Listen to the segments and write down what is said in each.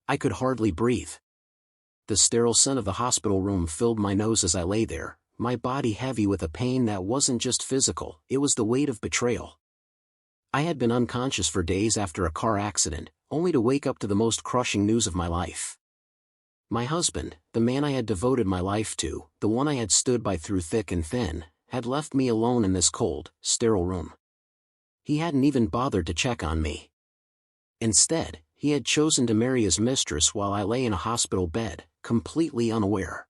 I could hardly breathe. The sterile scent of the hospital room filled my nose as I lay there, my body heavy with a pain that wasn't just physical, it was the weight of betrayal. I had been unconscious for days after a car accident, only to wake up to the most crushing news of my life. My husband, the man I had devoted my life to, the one I had stood by through thick and thin, had left me alone in this cold, sterile room. He hadn't even bothered to check on me. Instead, he had chosen to marry his mistress while I lay in a hospital bed, completely unaware.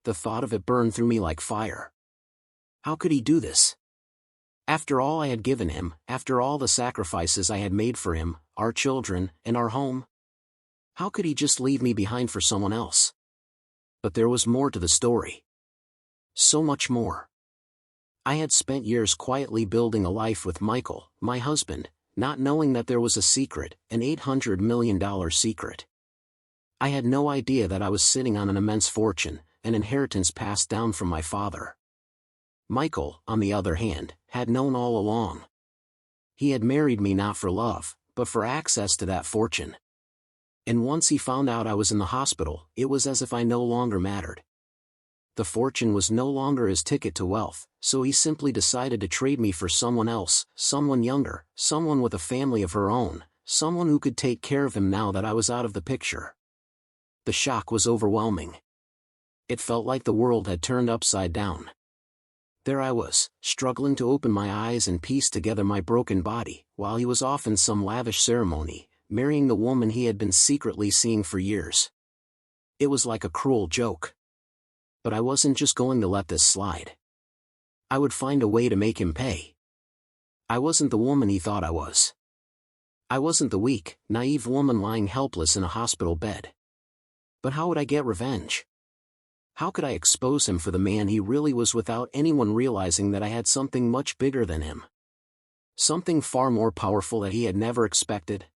The thought of it burned through me like fire. How could he do this? After all I had given him, after all the sacrifices I had made for him, our children, and our home? How could he just leave me behind for someone else? But there was more to the story. So much more. I had spent years quietly building a life with Michael, my husband, not knowing that there was a secret, an $800 million secret. I had no idea that I was sitting on an immense fortune, an inheritance passed down from my father. Michael, on the other hand, had known all along. He had married me not for love, but for access to that fortune. And once he found out I was in the hospital, it was as if I no longer mattered. The fortune was no longer his ticket to wealth, so he simply decided to trade me for someone else, someone younger, someone with a family of her own, someone who could take care of him now that I was out of the picture. The shock was overwhelming. It felt like the world had turned upside down. There I was, struggling to open my eyes and piece together my broken body, while he was off in some lavish ceremony, marrying the woman he had been secretly seeing for years. It was like a cruel joke. But I wasn't just going to let this slide. I would find a way to make him pay. I wasn't the woman he thought I was. I wasn't the weak, naive woman lying helpless in a hospital bed. But how would I get revenge? How could I expose him for the man he really was without anyone realizing that I had something much bigger than him? Something far more powerful that he had never expected?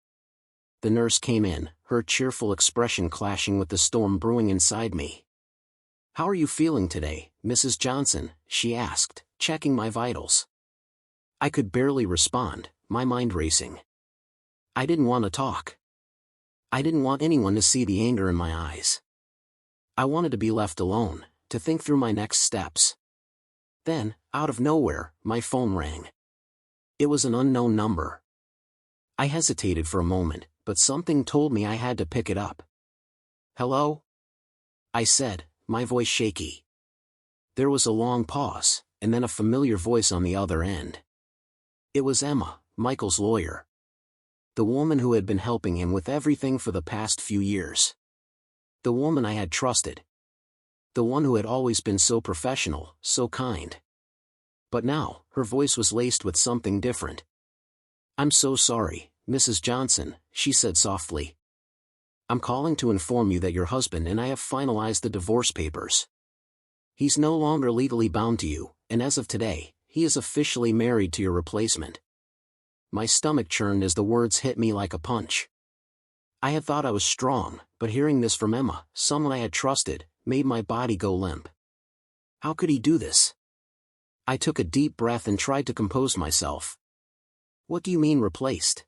The nurse came in, her cheerful expression clashing with the storm brewing inside me. "How are you feeling today, Mrs. Johnson?" she asked, checking my vitals. I could barely respond, my mind racing. I didn't want to talk. I didn't want anyone to see the anger in my eyes. I wanted to be left alone, to think through my next steps. Then, out of nowhere, my phone rang. It was an unknown number. I hesitated for a moment, but something told me I had to pick it up. "Hello?" I said, my voice shaky. There was a long pause, and then a familiar voice on the other end. It was Emma, Michael's lawyer. The woman who had been helping him with everything for the past few years. The woman I had trusted. The one who had always been so professional, so kind. But now, her voice was laced with something different. "I'm so sorry, Mrs. Johnson," she said softly. "I'm calling to inform you that your husband and I have finalized the divorce papers. He's no longer legally bound to you, and as of today, he is officially married to your replacement." My stomach churned as the words hit me like a punch. I had thought I was strong, but hearing this from Emma, someone I had trusted, made my body go limp. How could he do this? I took a deep breath and tried to compose myself. "What do you mean replaced?"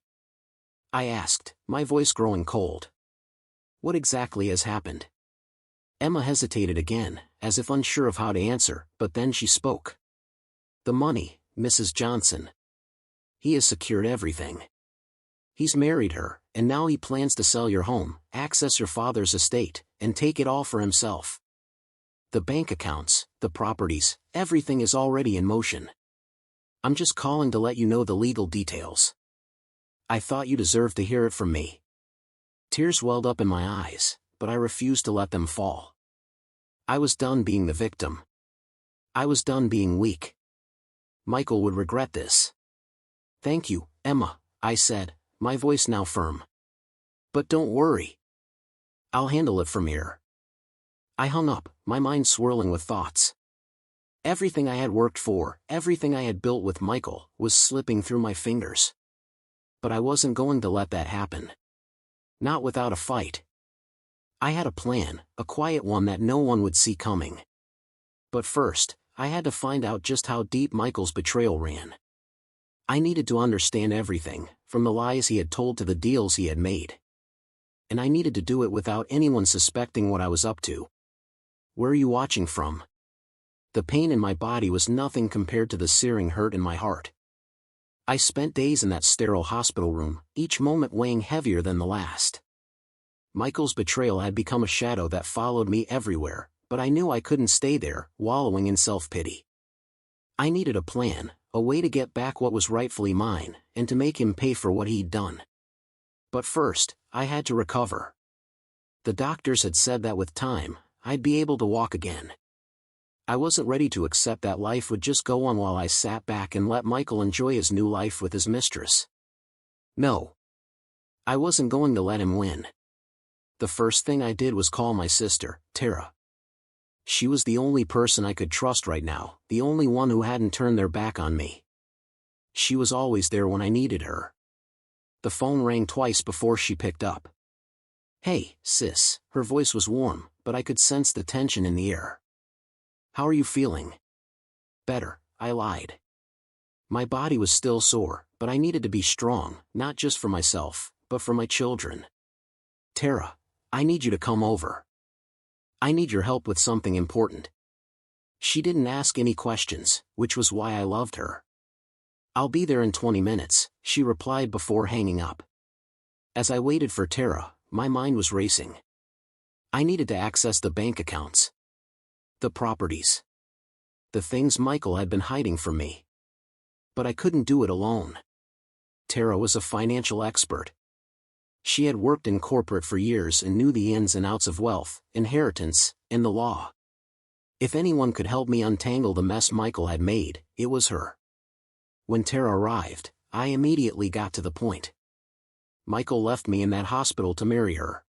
I asked, my voice growing cold. "What exactly has happened?" Emma hesitated again, as if unsure of how to answer, but then she spoke. "The money, Mrs. Johnson. He has secured everything. He's married her, and now he plans to sell your home, access your father's estate, and take it all for himself. The bank accounts, the properties, everything is already in motion. I'm just calling to let you know the legal details. I thought you deserved to hear it from me." Tears welled up in my eyes, but I refused to let them fall. I was done being the victim. I was done being weak. Michael would regret this. "Thank you, Emma," I said, my voice now firm. "But don't worry. I'll handle it from here." I hung up, my mind swirling with thoughts. Everything I had worked for, everything I had built with Michael, was slipping through my fingers. But I wasn't going to let that happen. Not without a fight. I had a plan, a quiet one that no one would see coming. But first, I had to find out just how deep Michael's betrayal ran. I needed to understand everything, from the lies he had told to the deals he had made. and I needed to do it without anyone suspecting what I was up to. "Where are you watching from?" The pain in my body was nothing compared to the searing hurt in my heart. I spent days in that sterile hospital room, each moment weighing heavier than the last. Michael's betrayal had become a shadow that followed me everywhere, but I knew I couldn't stay there, wallowing in self-pity. I needed a plan, a way to get back what was rightfully mine, and to make him pay for what he'd done. But first, I had to recover. The doctors had said that with time, I'd be able to walk again. I wasn't ready to accept that life would just go on while I sat back and let Michael enjoy his new life with his mistress. No. I wasn't going to let him win. The first thing I did was call my sister, Tara. She was the only person I could trust right now, the only one who hadn't turned their back on me. She was always there when I needed her. The phone rang twice before she picked up. "Hey, sis," her voice was warm, but I could sense the tension in the air. "How are you feeling?" "Better," I lied. My body was still sore, but I needed to be strong, not just for myself, but for my children. "Tara, I need you to come over. I need your help with something important." She didn't ask any questions, which was why I loved her. "I'll be there in 20 minutes, she replied before hanging up. As I waited for Tara, my mind was racing. I needed to access the bank accounts, the properties, the things Michael had been hiding from me. But I couldn't do it alone. Tara was a financial expert. She had worked in corporate for years and knew the ins and outs of wealth, inheritance, and the law. If anyone could help me untangle the mess Michael had made, it was her. When Tara arrived, I immediately got to the point. "Michael left me in that hospital to marry her.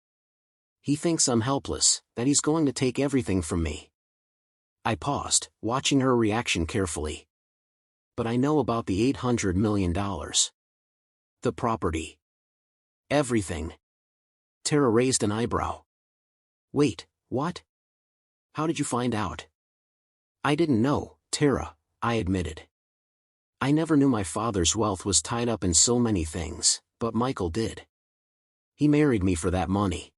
He thinks I'm helpless, that he's going to take everything from me." I paused, watching her reaction carefully. "But I know about the $800 million. The property. Everything." Tara raised an eyebrow. "Wait, what? How did you find out?" "I didn't know, Tara," I admitted. "I never knew my father's wealth was tied up in so many things, but Michael did. He married me for that money.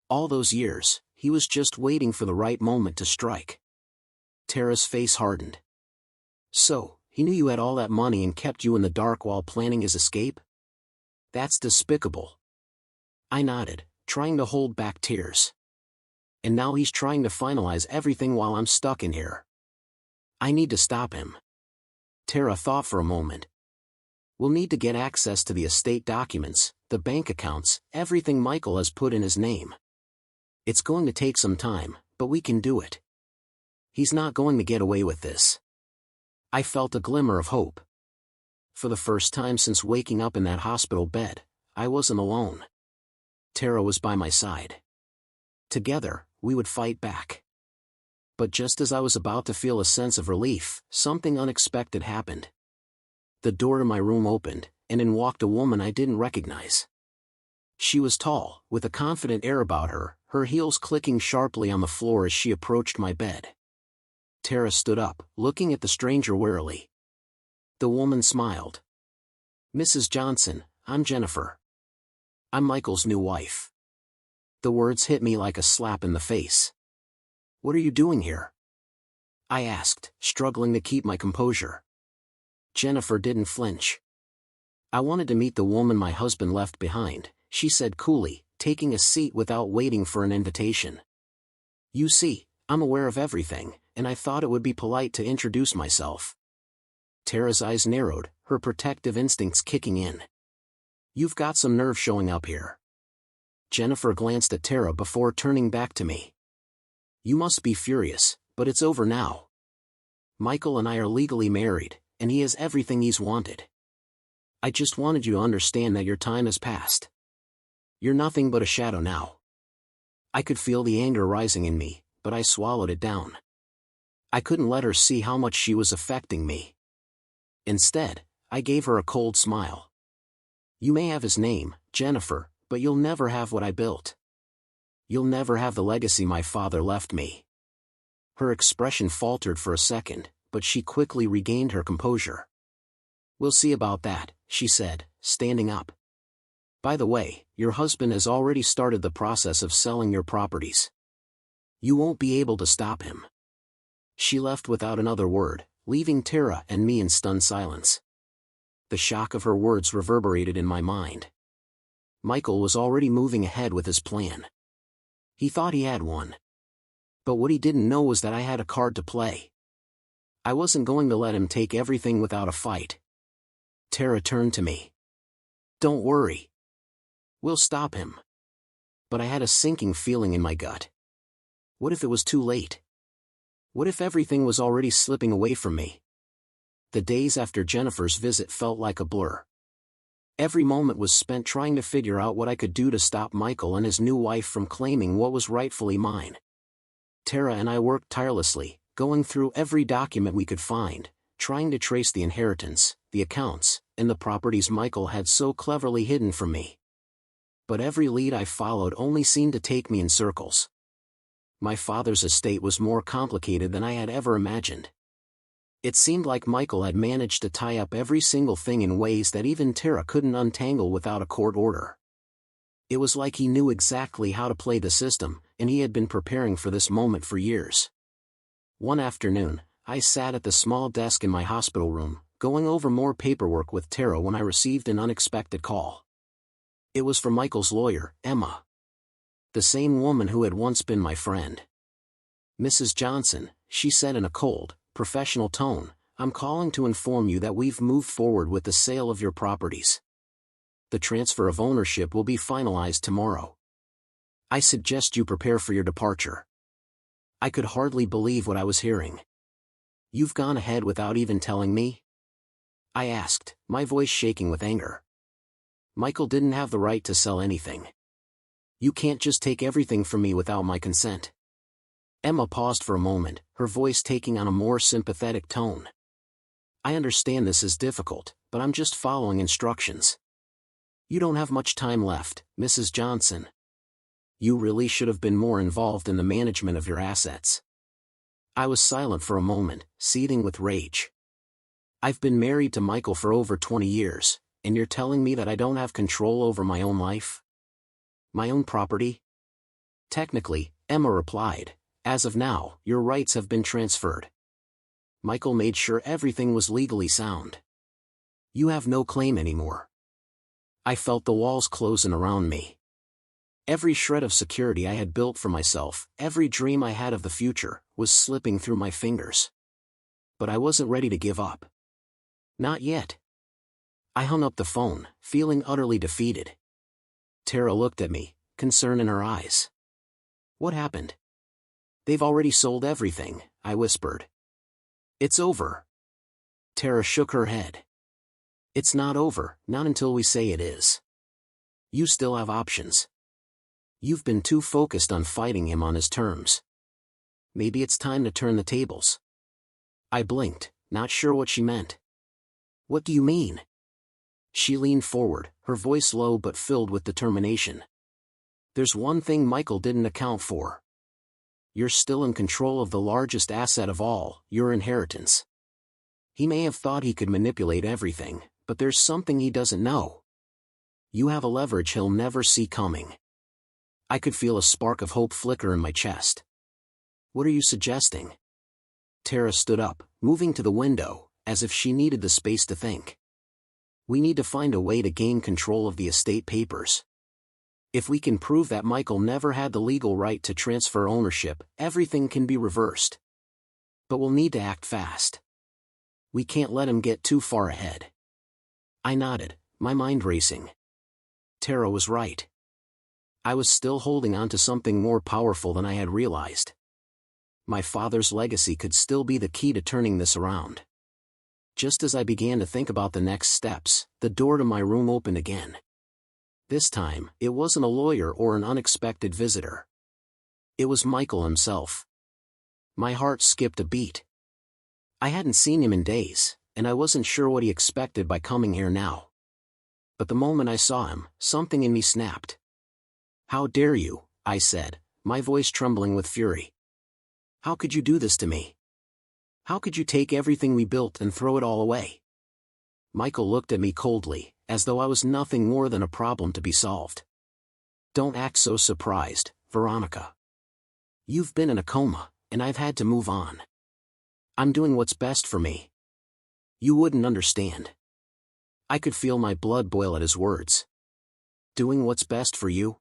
All those years, he was just waiting for the right moment to strike." Tara's face hardened. "So, he knew you had all that money and kept you in the dark while planning his escape? That's despicable." I nodded, trying to hold back tears. "And now he's trying to finalize everything while I'm stuck in here. I need to stop him." Tara thought for a moment. "We'll need to get access to the estate documents, the bank accounts, everything Michael has put in his name. It's going to take some time, but we can do it. He's not going to get away with this." I felt a glimmer of hope. For the first time since waking up in that hospital bed, I wasn't alone. Tara was by my side. Together, we would fight back. But just as I was about to feel a sense of relief, something unexpected happened. The door to my room opened, and in walked a woman I didn't recognize. She was tall, with a confident air about her, her heels clicking sharply on the floor as she approached my bed. Tara stood up, looking at the stranger warily. The woman smiled. "Mrs. Johnson, I'm Jennifer. I'm Michael's new wife." The words hit me like a slap in the face. "What are you doing here?" I asked, struggling to keep my composure. Jennifer didn't flinch. "I wanted to meet the woman my husband left behind," she said coolly, taking a seat without waiting for an invitation. "You see, I'm aware of everything, and I thought it would be polite to introduce myself." Tara's eyes narrowed, her protective instincts kicking in. "You've got some nerve showing up here." Jennifer glanced at Tara before turning back to me. "You must be furious, but it's over now. Michael and I are legally married, and he has everything he's wanted. I just wanted you to understand that your time has passed. You're nothing but a shadow now." I could feel the anger rising in me, but I swallowed it down. I couldn't let her see how much she was affecting me. Instead, I gave her a cold smile. "You may have his name, Jennifer, but you'll never have what I built. You'll never have the legacy my father left me." Her expression faltered for a second, but she quickly regained her composure. "We'll see about that," she said, standing up. By the way, your husband has already started the process of selling your properties. You won't be able to stop him." She left without another word, leaving Tara and me in stunned silence. The shock of her words reverberated in my mind. Michael was already moving ahead with his plan. He thought he had one. But what he didn't know was that I had a card to play. I wasn't going to let him take everything without a fight. Tara turned to me. "Don't worry. We'll stop him." But I had a sinking feeling in my gut. What if it was too late? What if everything was already slipping away from me? The days after Jennifer's visit felt like a blur. Every moment was spent trying to figure out what I could do to stop Michael and his new wife from claiming what was rightfully mine. Tara and I worked tirelessly, going through every document we could find, trying to trace the inheritance, the accounts, and the properties Michael had so cleverly hidden from me. But every lead I followed only seemed to take me in circles. My father's estate was more complicated than I had ever imagined. It seemed like Michael had managed to tie up every single thing in ways that even Tara couldn't untangle without a court order. It was like he knew exactly how to play the system, and he had been preparing for this moment for years. One afternoon, I sat at the small desk in my hospital room, going over more paperwork with Tara when I received an unexpected call. It was from Michael's lawyer, Emma. The same woman who had once been my friend. "Mrs. Johnson," she said in a cold, professional tone, "I'm calling to inform you that we've moved forward with the sale of your properties. The transfer of ownership will be finalized tomorrow. I suggest you prepare for your departure." I could hardly believe what I was hearing. "You've gone ahead without even telling me?" I asked, my voice shaking with anger. "Michael didn't have the right to sell anything. You can't just take everything from me without my consent." Emma paused for a moment, her voice taking on a more sympathetic tone. "I understand this is difficult, but I'm just following instructions. You don't have much time left, Mrs. Johnson. You really should have been more involved in the management of your assets." I was silent for a moment, seething with rage. "I've been married to Michael for over 20 years, and you're telling me that I don't have control over my own life? My own property?" "Technically," Emma replied, "as of now, your rights have been transferred. Michael made sure everything was legally sound. You have no claim anymore." I felt the walls closing around me. Every shred of security I had built for myself, every dream I had of the future, was slipping through my fingers. But I wasn't ready to give up. Not yet. I hung up the phone, feeling utterly defeated. Tara looked at me, concern in her eyes. "What happened?" "They've already sold everything," I whispered. "It's over." Tara shook her head. "It's not over, not until we say it is. You still have options. You've been too focused on fighting him on his terms. Maybe it's time to turn the tables." I blinked, not sure what she meant. "What do you mean?" She leaned forward, her voice low but filled with determination. "There's one thing Michael didn't account for. You're still in control of the largest asset of all, your inheritance. He may have thought he could manipulate everything, but there's something he doesn't know. You have a leverage he'll never see coming." I could feel a spark of hope flicker in my chest. "What are you suggesting?" Tara stood up, moving to the window, as if she needed the space to think. "We need to find a way to gain control of the estate papers. If we can prove that Michael never had the legal right to transfer ownership, everything can be reversed. But we'll need to act fast. We can't let him get too far ahead." I nodded, my mind racing. Tara was right. I was still holding on to something more powerful than I had realized. My father's legacy could still be the key to turning this around. Just as I began to think about the next steps, the door to my room opened again. This time, it wasn't a lawyer or an unexpected visitor. It was Michael himself. My heart skipped a beat. I hadn't seen him in days, and I wasn't sure what he expected by coming here now. But the moment I saw him, something in me snapped. "How dare you?" I said, my voice trembling with fury. "How could you do this to me? How could you take everything we built and throw it all away?" Michael looked at me coldly, as though I was nothing more than a problem to be solved. Don't act so surprised, Veronica. You've been in a coma, and I've had to move on. I'm doing what's best for me. You wouldn't understand. I could feel my blood boil at his words. Doing what's best for you?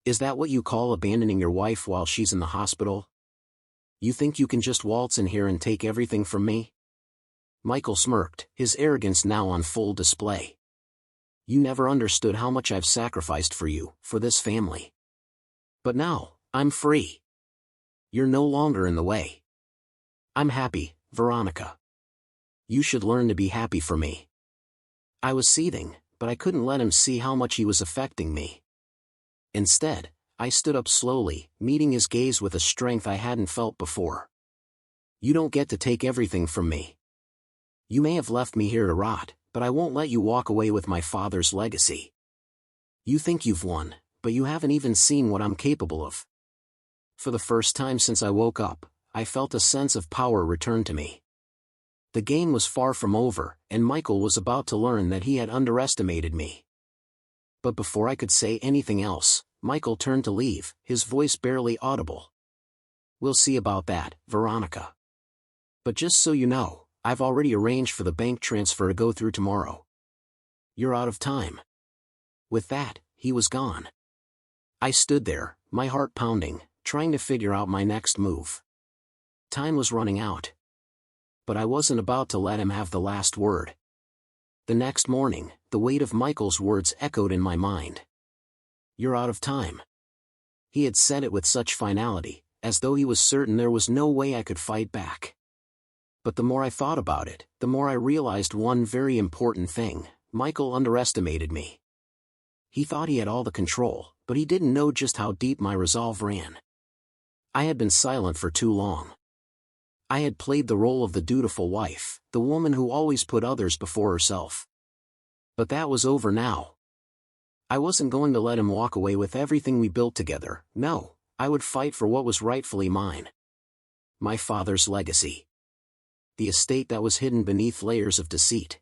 Is that what you call abandoning your wife while she's in the hospital? You think you can just waltz in here and take everything from me? Michael smirked, his arrogance now on full display. You never understood how much I've sacrificed for you, for this family. But now, I'm free. You're no longer in the way. I'm happy, Veronica. You should learn to be happy for me. I was seething, but I couldn't let him see how much he was affecting me. Instead, I stood up slowly, meeting his gaze with a strength I hadn't felt before. You don't get to take everything from me. You may have left me here to rot, but I won't let you walk away with my father's legacy. You think you've won, but you haven't even seen what I'm capable of. For the first time since I woke up, I felt a sense of power return to me. The game was far from over, and Michael was about to learn that he had underestimated me. But before I could say anything else, Michael turned to leave, his voice barely audible. We'll see about that, Veronica. But just so you know, I've already arranged for the bank transfer to go through tomorrow. You're out of time. With that, he was gone. I stood there, my heart pounding, trying to figure out my next move. Time was running out. But I wasn't about to let him have the last word. The next morning, the weight of Michael's words echoed in my mind. You're out of time. He had said it with such finality, as though he was certain there was no way I could fight back. But the more I thought about it, the more I realized one very important thing: Michael underestimated me. He thought he had all the control, but he didn't know just how deep my resolve ran. I had been silent for too long. I had played the role of the dutiful wife, the woman who always put others before herself. But that was over now. I wasn't going to let him walk away with everything we built together. No, I would fight for what was rightfully mine. My father's legacy. The estate that was hidden beneath layers of deceit.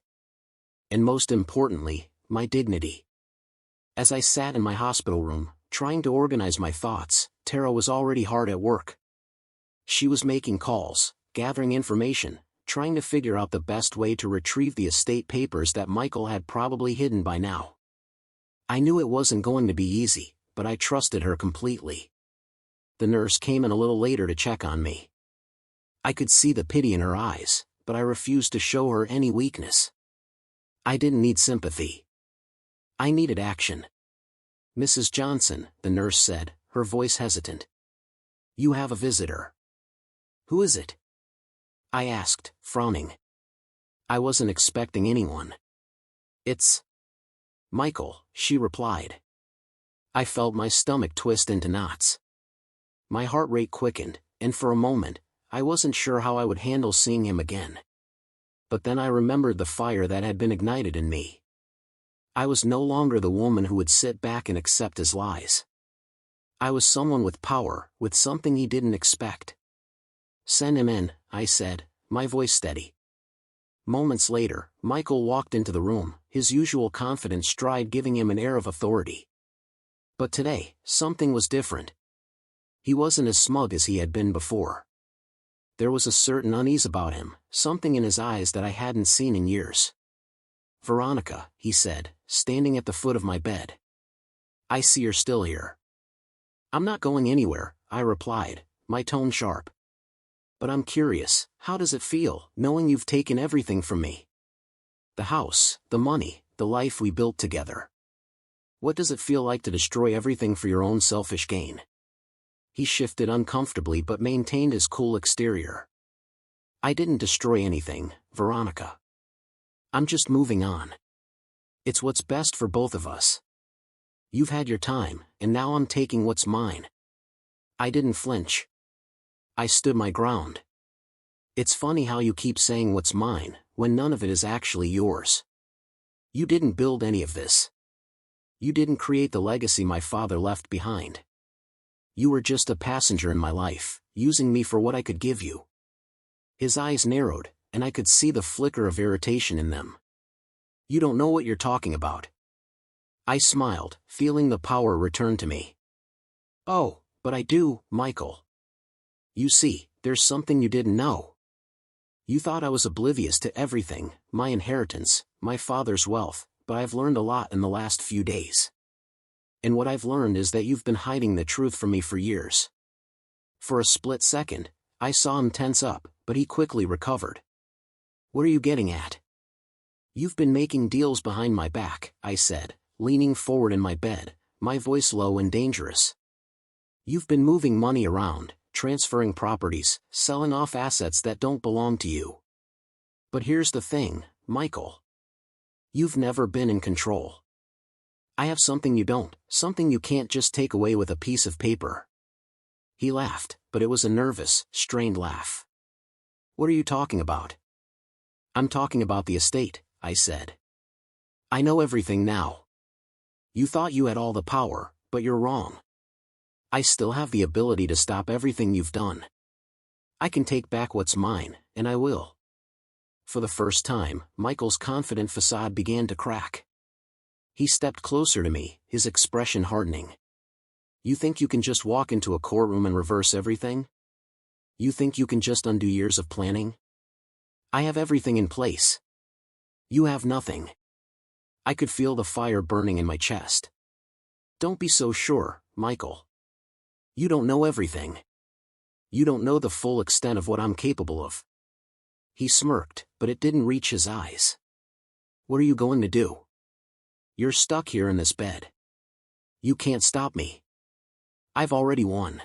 And most importantly, my dignity. As I sat in my hospital room, trying to organize my thoughts, Tara was already hard at work. She was making calls, gathering information, trying to figure out the best way to retrieve the estate papers that Michael had probably hidden by now. I knew it wasn't going to be easy, but I trusted her completely. The nurse came in a little later to check on me. I could see the pity in her eyes, but I refused to show her any weakness. I didn't need sympathy. I needed action. Mrs. Johnson, the nurse said, her voice hesitant. You have a visitor. Who is it? I asked, frowning. I wasn't expecting anyone. It's Michael, she replied. I felt my stomach twist into knots. My heart rate quickened, and for a moment, I wasn't sure how I would handle seeing him again. But then I remembered the fire that had been ignited in me. I was no longer the woman who would sit back and accept his lies. I was someone with power, with something he didn't expect. Send him in, I said, my voice steady. Moments later, Michael walked into the room, his usual confident stride giving him an air of authority. But today, something was different. He wasn't as smug as he had been before. There was a certain unease about him, something in his eyes that I hadn't seen in years. Veronica, he said, standing at the foot of my bed. I see you're still here. I'm not going anywhere, I replied, my tone sharp. But I'm curious, how does it feel, knowing you've taken everything from me? The house, the money, the life we built together. What does it feel like to destroy everything for your own selfish gain? He shifted uncomfortably but maintained his cool exterior. I didn't destroy anything, Veronica. I'm just moving on. It's what's best for both of us. You've had your time, and now I'm taking what's mine. I didn't flinch. I stood my ground. It's funny how you keep saying what's mine, when none of it is actually yours. You didn't build any of this. You didn't create the legacy my father left behind. You were just a passenger in my life, using me for what I could give you. His eyes narrowed, and I could see the flicker of irritation in them. You don't know what you're talking about. I smiled, feeling the power return to me. Oh, but I do, Michael. You see, there's something you didn't know. You thought I was oblivious to everything, my inheritance, my father's wealth, but I've learned a lot in the last few days. And what I've learned is that you've been hiding the truth from me for years. For a split second, I saw him tense up, but he quickly recovered. What are you getting at? You've been making deals behind my back, I said, leaning forward in my bed, my voice low and dangerous. You've been moving money around, transferring properties, selling off assets that don't belong to you. But here's the thing, Michael. You've never been in control. I have something you don't, something you can't just take away with a piece of paper. He laughed, but it was a nervous, strained laugh. What are you talking about? I'm talking about the estate, I said. I know everything now. You thought you had all the power, but you're wrong. I still have the ability to stop everything you've done. I can take back what's mine, and I will. For the first time, Michael's confident facade began to crack. He stepped closer to me, his expression hardening. You think you can just walk into a courtroom and reverse everything? You think you can just undo years of planning? I have everything in place. You have nothing. I could feel the fire burning in my chest. Don't be so sure, Michael. You don't know everything. You don't know the full extent of what I'm capable of. He smirked, but it didn't reach his eyes. What are you going to do? You're stuck here in this bed. You can't stop me. I've already won.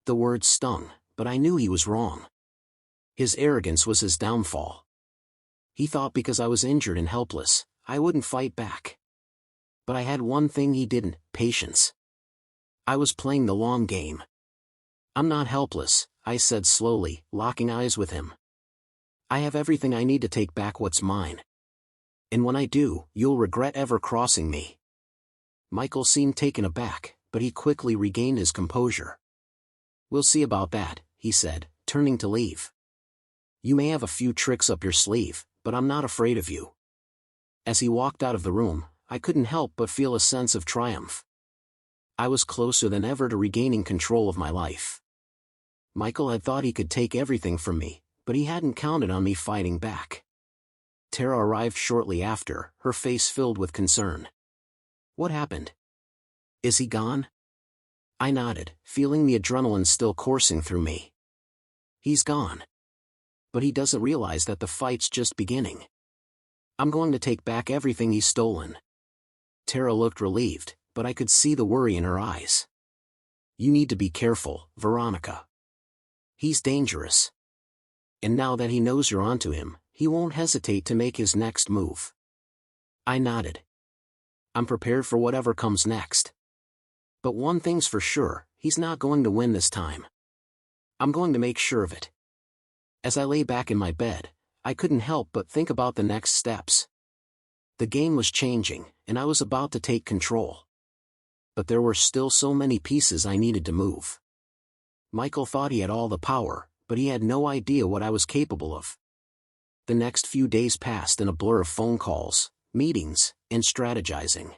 The words stung, but I knew he was wrong. His arrogance was his downfall. He thought because I was injured and helpless, I wouldn't fight back. But I had one thing he didn't, patience. I was playing the long game. I'm not helpless, I said slowly, locking eyes with him. I have everything I need to take back what's mine. And when I do, you'll regret ever crossing me. Michael seemed taken aback, but he quickly regained his composure. We'll see about that, he said, turning to leave. You may have a few tricks up your sleeve, but I'm not afraid of you. As he walked out of the room, I couldn't help but feel a sense of triumph. I was closer than ever to regaining control of my life. Michael had thought he could take everything from me, but he hadn't counted on me fighting back. Tara arrived shortly after, her face filled with concern. What happened? Is he gone? I nodded, feeling the adrenaline still coursing through me. He's gone. But he doesn't realize that the fight's just beginning. I'm going to take back everything he's stolen. Tara looked relieved, but I could see the worry in her eyes. You need to be careful, Veronica. He's dangerous. And now that he knows you're onto him, he won't hesitate to make his next move. I nodded. I'm prepared for whatever comes next. But one thing's for sure, he's not going to win this time. I'm going to make sure of it. As I lay back in my bed, I couldn't help but think about the next steps. The game was changing, and I was about to take control. But there were still so many pieces I needed to move. Michael thought he had all the power, but he had no idea what I was capable of. The next few days passed in a blur of phone calls, meetings, and strategizing.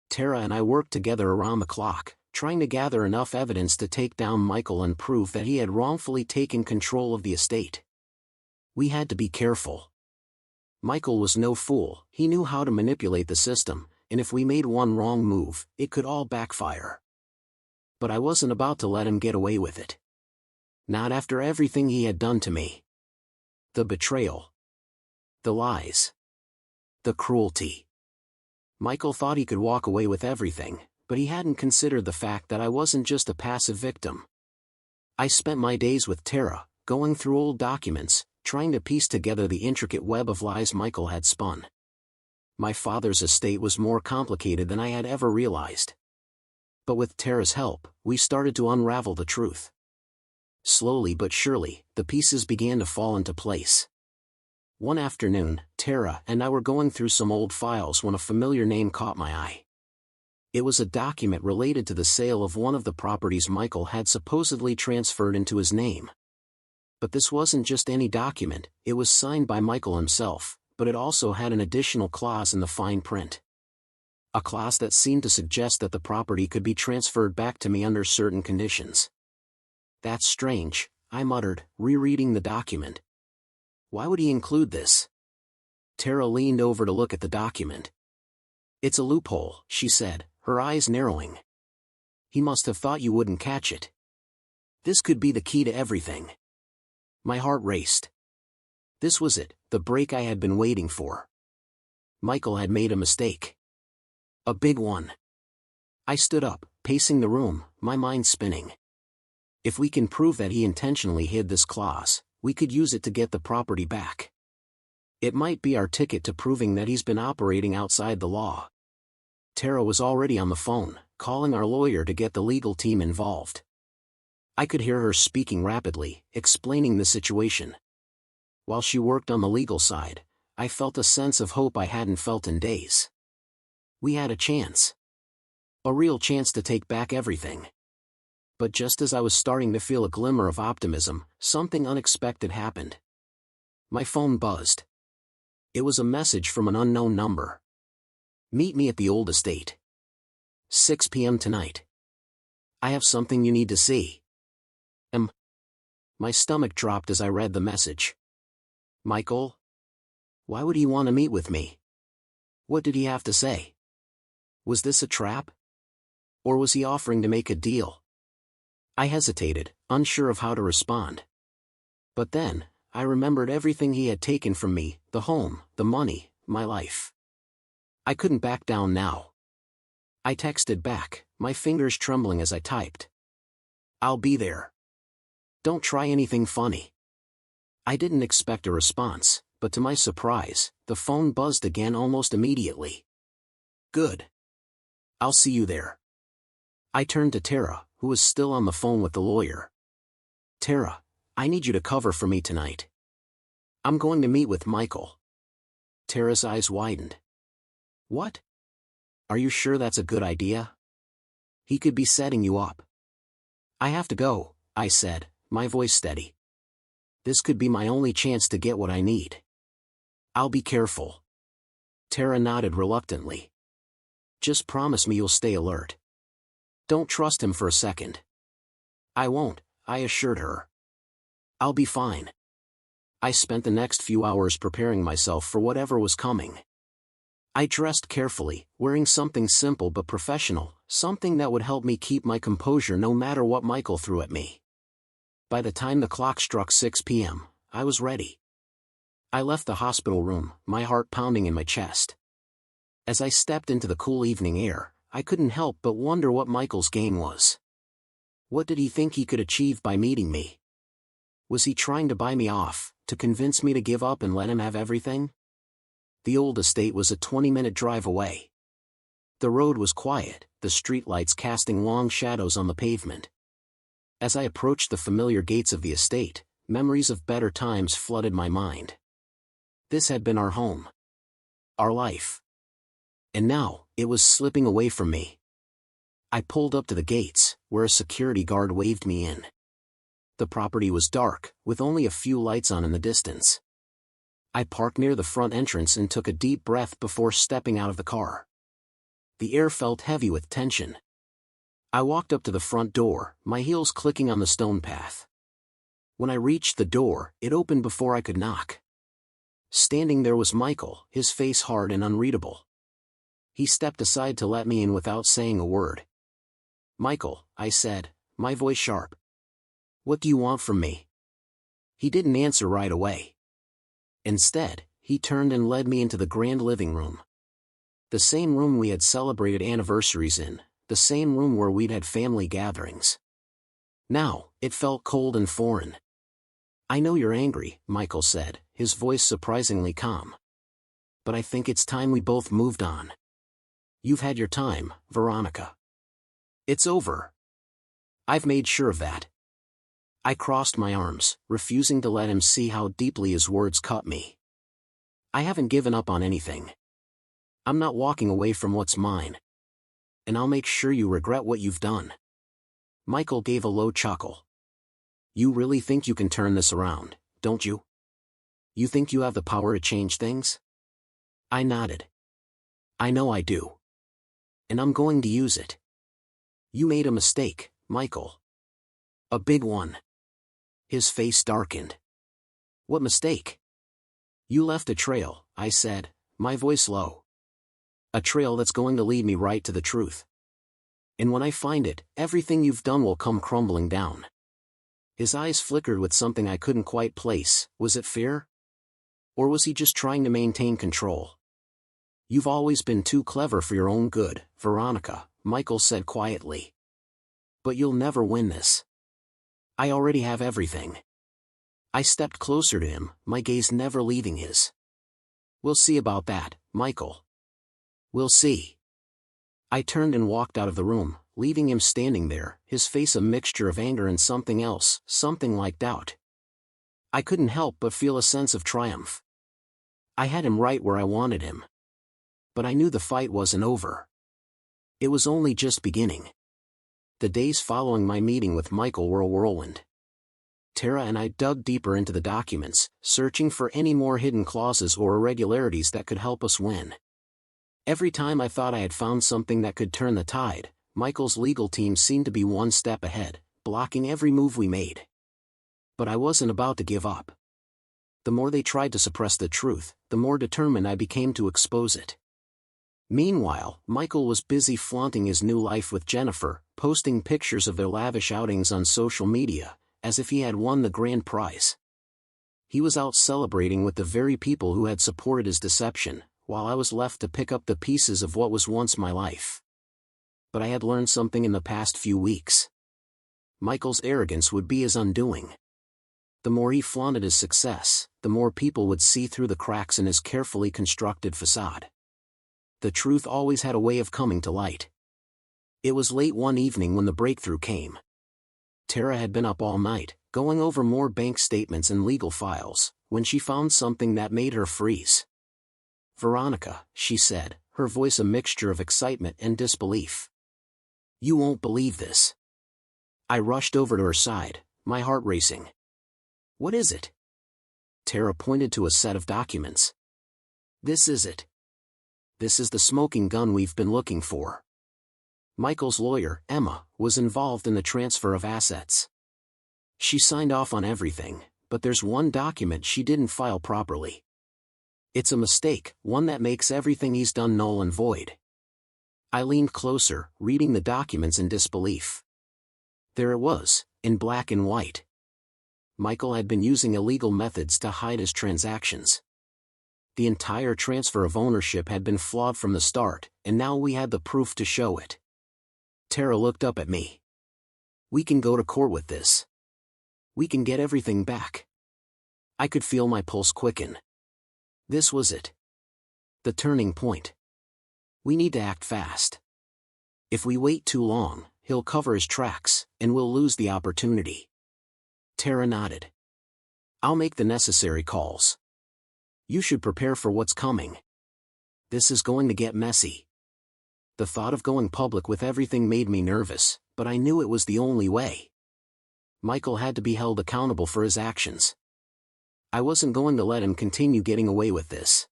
Tara and I worked together around the clock, trying to gather enough evidence to take down Michael and prove that he had wrongfully taken control of the estate. We had to be careful. Michael was no fool, he knew how to manipulate the system, and if we made one wrong move, it could all backfire. But I wasn't about to let him get away with it. Not after everything he had done to me. The betrayal. The lies. The cruelty. Michael thought he could walk away with everything, but he hadn't considered the fact that I wasn't just a passive victim. I spent my days with Tara, going through old documents, trying to piece together the intricate web of lies Michael had spun. My father's estate was more complicated than I had ever realized. But with Tara's help, we started to unravel the truth. Slowly but surely, the pieces began to fall into place. One afternoon, Tara and I were going through some old files when a familiar name caught my eye. It was a document related to the sale of one of the properties Michael had supposedly transferred into his name. But this wasn't just any document, it was signed by Michael himself, but it also had an additional clause in the fine print. A clause that seemed to suggest that the property could be transferred back to me under certain conditions. That's strange, I muttered, rereading the document. Why would he include this? Tara leaned over to look at the document. It's a loophole, she said, her eyes narrowing. He must have thought you wouldn't catch it. This could be the key to everything. My heart raced. This was it, the break I had been waiting for. Michael had made a mistake. A big one. I stood up, pacing the room, my mind spinning. If we can prove that he intentionally hid this clause, we could use it to get the property back. It might be our ticket to proving that he's been operating outside the law. Tara was already on the phone, calling our lawyer to get the legal team involved. I could hear her speaking rapidly, explaining the situation. While she worked on the legal side, I felt a sense of hope I hadn't felt in days. We had a chance. A real chance to take back everything. But just as I was starting to feel a glimmer of optimism, something unexpected happened. My phone buzzed. It was a message from an unknown number. Meet me at the old estate. 6 p.m. tonight. I have something you need to see. My stomach dropped as I read the message. Michael? Why would he want to meet with me? What did he have to say? Was this a trap? Or was he offering to make a deal? I hesitated, unsure of how to respond. But then, I remembered everything he had taken from me, the home, the money, my life. I couldn't back down now. I texted back, my fingers trembling as I typed. I'll be there. Don't try anything funny. I didn't expect a response, but to my surprise, the phone buzzed again almost immediately. Good. I'll see you there. I turned to Tara, who was still on the phone with the lawyer. Tara, I need you to cover for me tonight. I'm going to meet with Michael. Tara's eyes widened. What? Are you sure that's a good idea? He could be setting you up. I have to go, I said, my voice steady. This could be my only chance to get what I need. I'll be careful. Tara nodded reluctantly. Just promise me you'll stay alert. Don't trust him for a second. I won't, I assured her. I'll be fine. I spent the next few hours preparing myself for whatever was coming. I dressed carefully, wearing something simple but professional, something that would help me keep my composure no matter what Michael threw at me. By the time the clock struck 6 p.m., I was ready. I left the hospital room, my heart pounding in my chest. As I stepped into the cool evening air, I couldn't help but wonder what Michael's game was. What did he think he could achieve by meeting me? Was he trying to buy me off, to convince me to give up and let him have everything? The old estate was a 20-minute drive away. The road was quiet, the streetlights casting long shadows on the pavement. As I approached the familiar gates of the estate, memories of better times flooded my mind. This had been our home. Our life. And now, it was slipping away from me. I pulled up to the gates, where a security guard waved me in. The property was dark, with only a few lights on in the distance. I parked near the front entrance and took a deep breath before stepping out of the car. The air felt heavy with tension. I walked up to the front door, my heels clicking on the stone path. When I reached the door, it opened before I could knock. Standing there was Michael, his face hard and unreadable. He stepped aside to let me in without saying a word. Michael, I said, my voice sharp. What do you want from me? He didn't answer right away. Instead, he turned and led me into the grand living room. The same room we had celebrated anniversaries in, the same room where we'd had family gatherings. Now, it felt cold and foreign. I know you're angry, Michael said, his voice surprisingly calm. But I think it's time we both moved on. You've had your time, Veronica. It's over. I've made sure of that. I crossed my arms, refusing to let him see how deeply his words cut me. I haven't given up on anything. I'm not walking away from what's mine. And I'll make sure you regret what you've done. Michael gave a low chuckle. You really think you can turn this around, don't you? You think you have the power to change things? I nodded. I know I do. And I'm going to use it. You made a mistake, Michael. A big one. His face darkened. What mistake? You left a trail, I said, my voice low. A trail that's going to lead me right to the truth. And when I find it, everything you've done will come crumbling down. His eyes flickered with something I couldn't quite place. Was it fear? Or was he just trying to maintain control? You've always been too clever for your own good, Veronica, Michael said quietly. But you'll never win this. I already have everything. I stepped closer to him, my gaze never leaving his. We'll see about that, Michael. We'll see. I turned and walked out of the room, leaving him standing there, his face a mixture of anger and something else, something like doubt. I couldn't help but feel a sense of triumph. I had him right where I wanted him. But I knew the fight wasn't over. It was only just beginning. The days following my meeting with Michael were a whirlwind. Tara and I dug deeper into the documents, searching for any more hidden clauses or irregularities that could help us win. Every time I thought I had found something that could turn the tide, Michael's legal team seemed to be one step ahead, blocking every move we made. But I wasn't about to give up. The more they tried to suppress the truth, the more determined I became to expose it. Meanwhile, Michael was busy flaunting his new life with Jennifer, posting pictures of their lavish outings on social media, as if he had won the grand prize. He was out celebrating with the very people who had supported his deception, while I was left to pick up the pieces of what was once my life. But I had learned something in the past few weeks. Michael's arrogance would be his undoing. The more he flaunted his success, the more people would see through the cracks in his carefully constructed facade. The truth always had a way of coming to light. It was late one evening when the breakthrough came. Tara had been up all night, going over more bank statements and legal files, when she found something that made her freeze. Veronica, she said, her voice a mixture of excitement and disbelief. You won't believe this. I rushed over to her side, my heart racing. What is it? Tara pointed to a set of documents. This is it. This is the smoking gun we've been looking for. Michael's lawyer, Emma, was involved in the transfer of assets. She signed off on everything, but there's one document she didn't file properly. It's a mistake, one that makes everything he's done null and void. I leaned closer, reading the documents in disbelief. There it was, in black and white. Michael had been using illegal methods to hide his transactions. The entire transfer of ownership had been flawed from the start, and now we had the proof to show it. Tara looked up at me. We can go to court with this. We can get everything back. I could feel my pulse quicken. This was it. The turning point. We need to act fast. If we wait too long, he'll cover his tracks, and we'll lose the opportunity. Tara nodded. I'll make the necessary calls. You should prepare for what's coming. This is going to get messy. The thought of going public with everything made me nervous, but I knew it was the only way. Michael had to be held accountable for his actions. I wasn't going to let him continue getting away with this.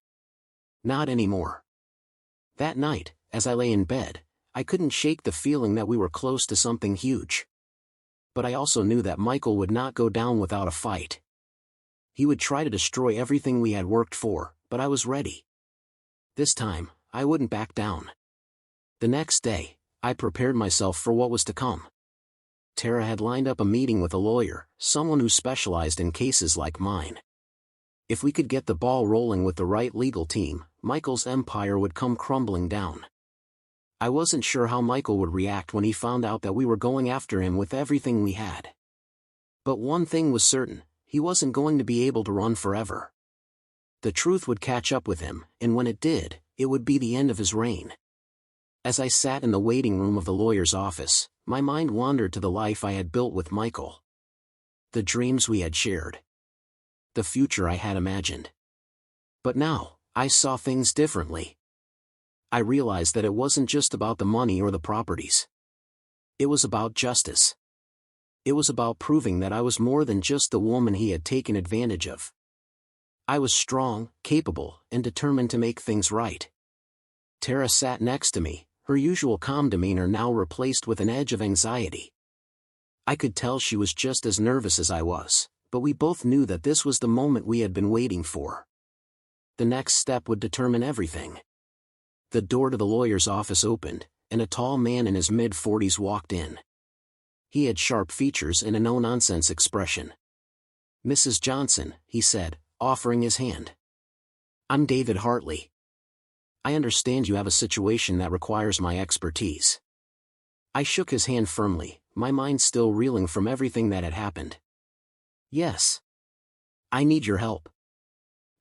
Not anymore. That night, as I lay in bed, I couldn't shake the feeling that we were close to something huge. But I also knew that Michael would not go down without a fight. He would try to destroy everything we had worked for, but I was ready. This time, I wouldn't back down. The next day, I prepared myself for what was to come. Tara had lined up a meeting with a lawyer, someone who specialized in cases like mine. If we could get the ball rolling with the right legal team, Michael's empire would come crumbling down. I wasn't sure how Michael would react when he found out that we were going after him with everything we had. But one thing was certain, he wasn't going to be able to run forever. The truth would catch up with him, and when it did, it would be the end of his reign. As I sat in the waiting room of the lawyer's office, my mind wandered to the life I had built with Michael. The dreams we had shared. The future I had imagined. But now, I saw things differently. I realized that it wasn't just about the money or the properties. It was about justice. It was about proving that I was more than just the woman he had taken advantage of. I was strong, capable, and determined to make things right. Tara sat next to me, her usual calm demeanor now replaced with an edge of anxiety. I could tell she was just as nervous as I was, but we both knew that this was the moment we had been waiting for. The next step would determine everything. The door to the lawyer's office opened, and a tall man in his mid-40s walked in. He had sharp features and a no-nonsense expression. "Mrs. Johnson," he said, offering his hand. "I'm David Hartley. I understand you have a situation that requires my expertise." I shook his hand firmly, my mind still reeling from everything that had happened. "Yes. I need your help.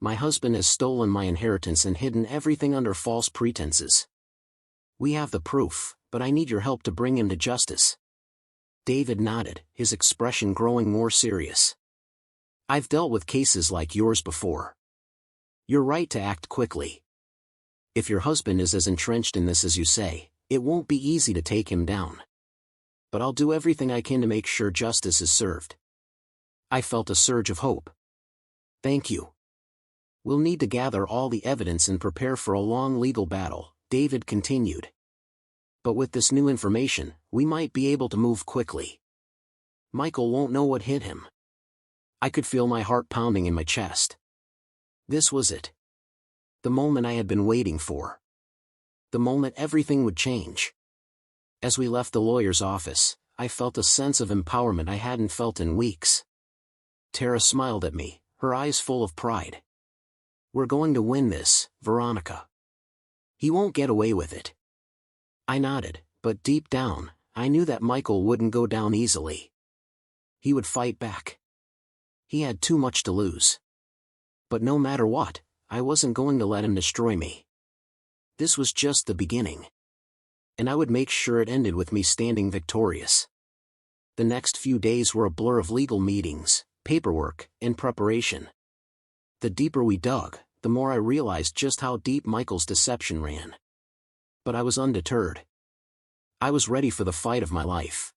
My husband has stolen my inheritance and hidden everything under false pretenses. We have the proof, but I need your help to bring him to justice." David nodded, his expression growing more serious. "I've dealt with cases like yours before. You're right to act quickly. If your husband is as entrenched in this as you say, it won't be easy to take him down. But I'll do everything I can to make sure justice is served." I felt a surge of hope. "Thank you. We'll need to gather all the evidence and prepare for a long legal battle," David continued. "But with this new information, we might be able to move quickly. Michael won't know what hit him." I could feel my heart pounding in my chest. This was it. The moment I had been waiting for. The moment everything would change. As we left the lawyer's office, I felt a sense of empowerment I hadn't felt in weeks. Tara smiled at me, her eyes full of pride. "We're going to win this, Veronica. He won't get away with it." I nodded, but deep down, I knew that Michael wouldn't go down easily. He would fight back. He had too much to lose. But no matter what, I wasn't going to let him destroy me. This was just the beginning. And I would make sure it ended with me standing victorious. The next few days were a blur of legal meetings, paperwork, and preparation. The deeper we dug, the more I realized just how deep Michael's deception ran. But I was undeterred. I was ready for the fight of my life.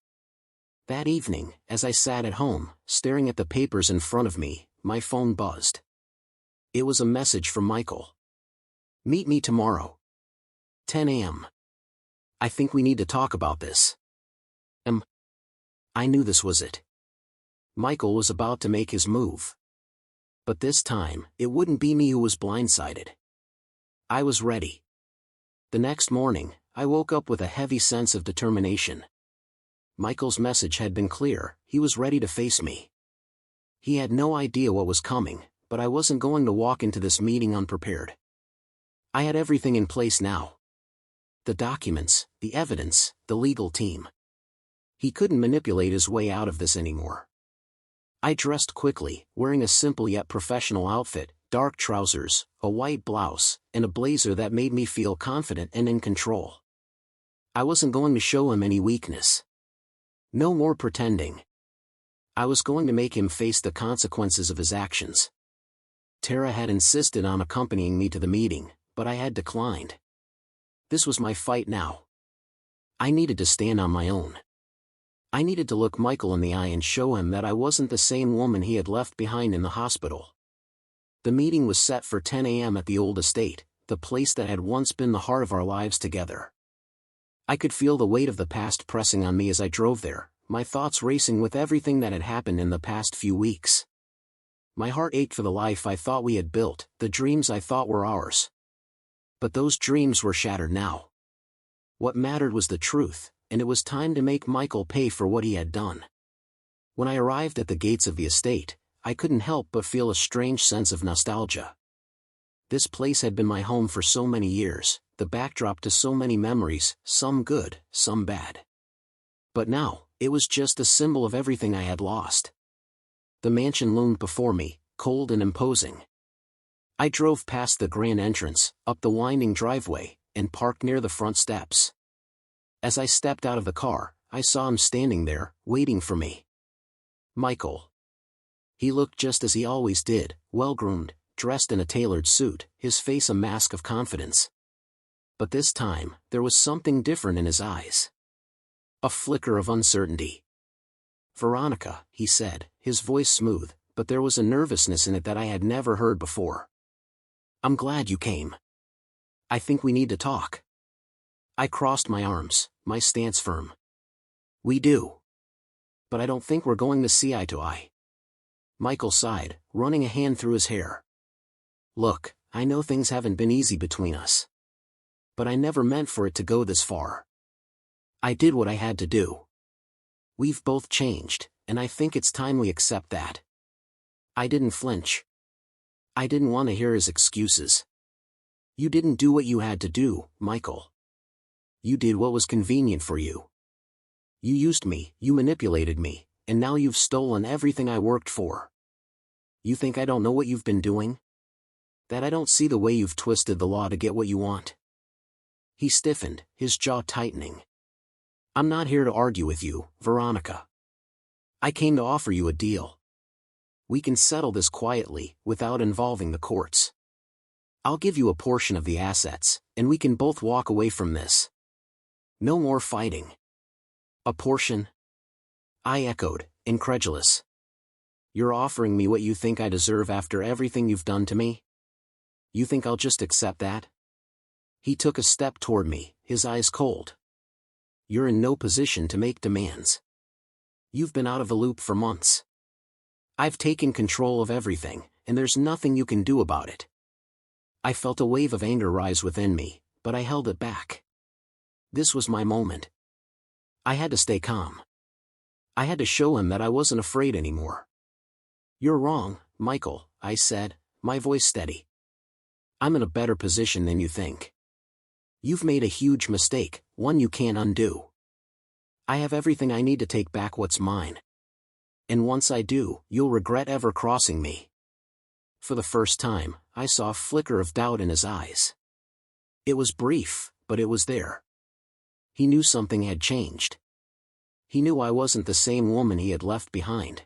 That evening, as I sat at home, staring at the papers in front of me, my phone buzzed. It was a message from Michael. "Meet me tomorrow. 10 a.m. I think we need to talk about this." I knew this was it. Michael was about to make his move. But this time, it wouldn't be me who was blindsided. I was ready. The next morning, I woke up with a heavy sense of determination. Michael's message had been clear, he was ready to face me. He had no idea what was coming, but I wasn't going to walk into this meeting unprepared. I had everything in place now. The documents, the evidence, the legal team. He couldn't manipulate his way out of this anymore. I dressed quickly, wearing a simple yet professional outfit, dark trousers, a white blouse, and a blazer that made me feel confident and in control. I wasn't going to show him any weakness. No more pretending. I was going to make him face the consequences of his actions. Tara had insisted on accompanying me to the meeting, but I had declined. This was my fight now. I needed to stand on my own. I needed to look Michael in the eye and show him that I wasn't the same woman he had left behind in the hospital. The meeting was set for 10 a.m. at the old estate, the place that had once been the heart of our lives together. I could feel the weight of the past pressing on me as I drove there, my thoughts racing with everything that had happened in the past few weeks. My heart ached for the life I thought we had built, the dreams I thought were ours. But those dreams were shattered now. What mattered was the truth, and it was time to make Michael pay for what he had done. When I arrived at the gates of the estate, I couldn't help but feel a strange sense of nostalgia. This place had been my home for so many years, the backdrop to so many memories, some good, some bad. But now, it was just a symbol of everything I had lost. The mansion loomed before me, cold and imposing. I drove past the grand entrance, up the winding driveway, and parked near the front steps. As I stepped out of the car, I saw him standing there, waiting for me. Michael. He looked just as he always did, well-groomed, dressed in a tailored suit, his face a mask of confidence. But this time, there was something different in his eyes. A flicker of uncertainty. "Veronica," he said, his voice smooth, but there was a nervousness in it that I had never heard before. "I'm glad you came. I think we need to talk." I crossed my arms, my stance firm. "We do. But I don't think we're going to see eye to eye." Michael sighed, running a hand through his hair. "Look, I know things haven't been easy between us. But I never meant for it to go this far. I did what I had to do. We've both changed, and I think it's time we accept that." I didn't flinch. I didn't want to hear his excuses. "You didn't do what you had to do, Michael. You did what was convenient for you. You used me, you manipulated me, and now you've stolen everything I worked for. You think I don't know what you've been doing? That I don't see the way you've twisted the law to get what you want?" He stiffened, his jaw tightening. "I'm not here to argue with you, Veronica. I came to offer you a deal. We can settle this quietly, without involving the courts. I'll give you a portion of the assets, and we can both walk away from this. No more fighting." "A portion?" I echoed, incredulous. "You're offering me what you think I deserve after everything you've done to me? You think I'll just accept that?" He took a step toward me, his eyes cold. "You're in no position to make demands. You've been out of the loop for months. I've taken control of everything, and there's nothing you can do about it." I felt a wave of anger rise within me, but I held it back. This was my moment. I had to stay calm. I had to show him that I wasn't afraid anymore. "You're wrong, Michael," I said, my voice steady. "I'm in a better position than you think. You've made a huge mistake, one you can't undo. I have everything I need to take back what's mine. And once I do, you'll regret ever crossing me." For the first time, I saw a flicker of doubt in his eyes. It was brief, but it was there. He knew something had changed. He knew I wasn't the same woman he had left behind.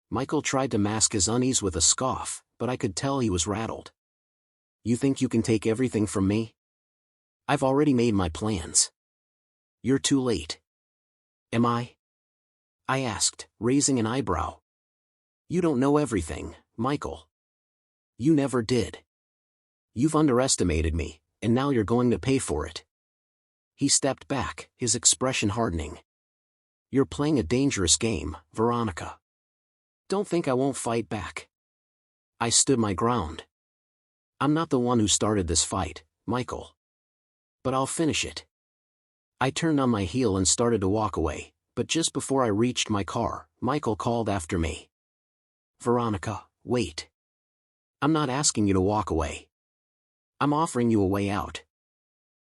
Michael tried to mask his unease with a scoff, but I could tell he was rattled. "You think you can take everything from me? I've already made my plans." "You're too late." "Am I?" I asked, raising an eyebrow. "You don't know everything, Michael. You never did. You've underestimated me, and now you're going to pay for it." He stepped back, his expression hardening. "You're playing a dangerous game, Veronica. Don't think I won't fight back." I stood my ground. "I'm not the one who started this fight, Michael. But I'll finish it." I turned on my heel and started to walk away, but just before I reached my car, Michael called after me. "Veronica, wait. I'm not asking you to walk away. I'm offering you a way out.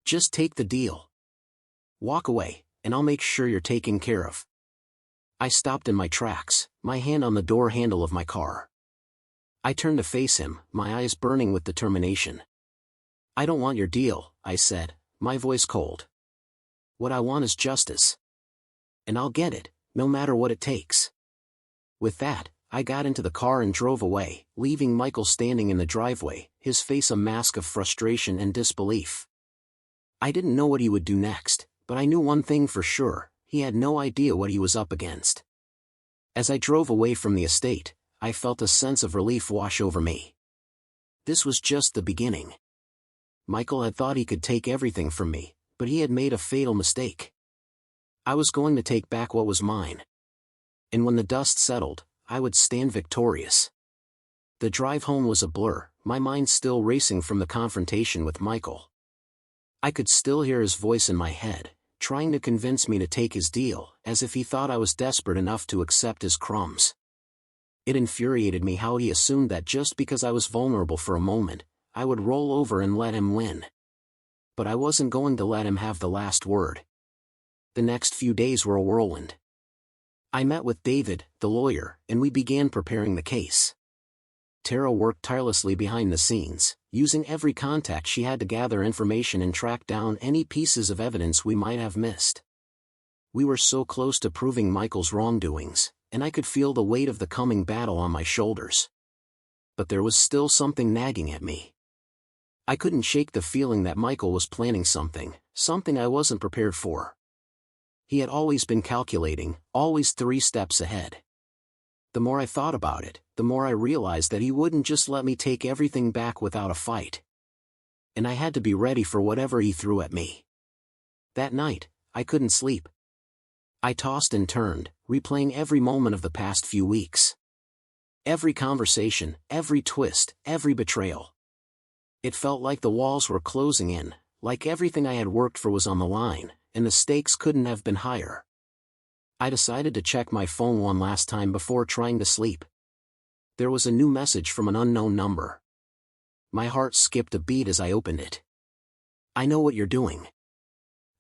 Just take the deal. Walk away, and I'll make sure you're taken care of." I stopped in my tracks, my hand on the door handle of my car. I turned to face him, my eyes burning with determination. "I don't want your deal," I said, my voice cold. "What I want is justice. And I'll get it, no matter what it takes." With that, I got into the car and drove away, leaving Michael standing in the driveway, his face a mask of frustration and disbelief. I didn't know what he would do next, but I knew one thing for sure: he had no idea what he was up against. As I drove away from the estate, I felt a sense of relief wash over me. This was just the beginning. Michael had thought he could take everything from me, but he had made a fatal mistake. I was going to take back what was mine. And when the dust settled, I would stand victorious. The drive home was a blur, my mind still racing from the confrontation with Michael. I could still hear his voice in my head, trying to convince me to take his deal, as if he thought I was desperate enough to accept his crumbs. It infuriated me how he assumed that just because I was vulnerable for a moment, I would roll over and let him win. But I wasn't going to let him have the last word. The next few days were a whirlwind. I met with David, the lawyer, and we began preparing the case. Tara worked tirelessly behind the scenes, using every contact she had to gather information and track down any pieces of evidence we might have missed. We were so close to proving Michael's wrongdoings, and I could feel the weight of the coming battle on my shoulders. But there was still something nagging at me. I couldn't shake the feeling that Michael was planning something I wasn't prepared for. He had always been calculating, always 3 steps ahead. The more I thought about it, the more I realized that he wouldn't just let me take everything back without a fight. And I had to be ready for whatever he threw at me. That night, I couldn't sleep. I tossed and turned, replaying every moment of the past few weeks. Every conversation, every twist, every betrayal. It felt like the walls were closing in, like everything I had worked for was on the line, and the stakes couldn't have been higher. I decided to check my phone one last time before trying to sleep. There was a new message from an unknown number. My heart skipped a beat as I opened it. "I know what you're doing.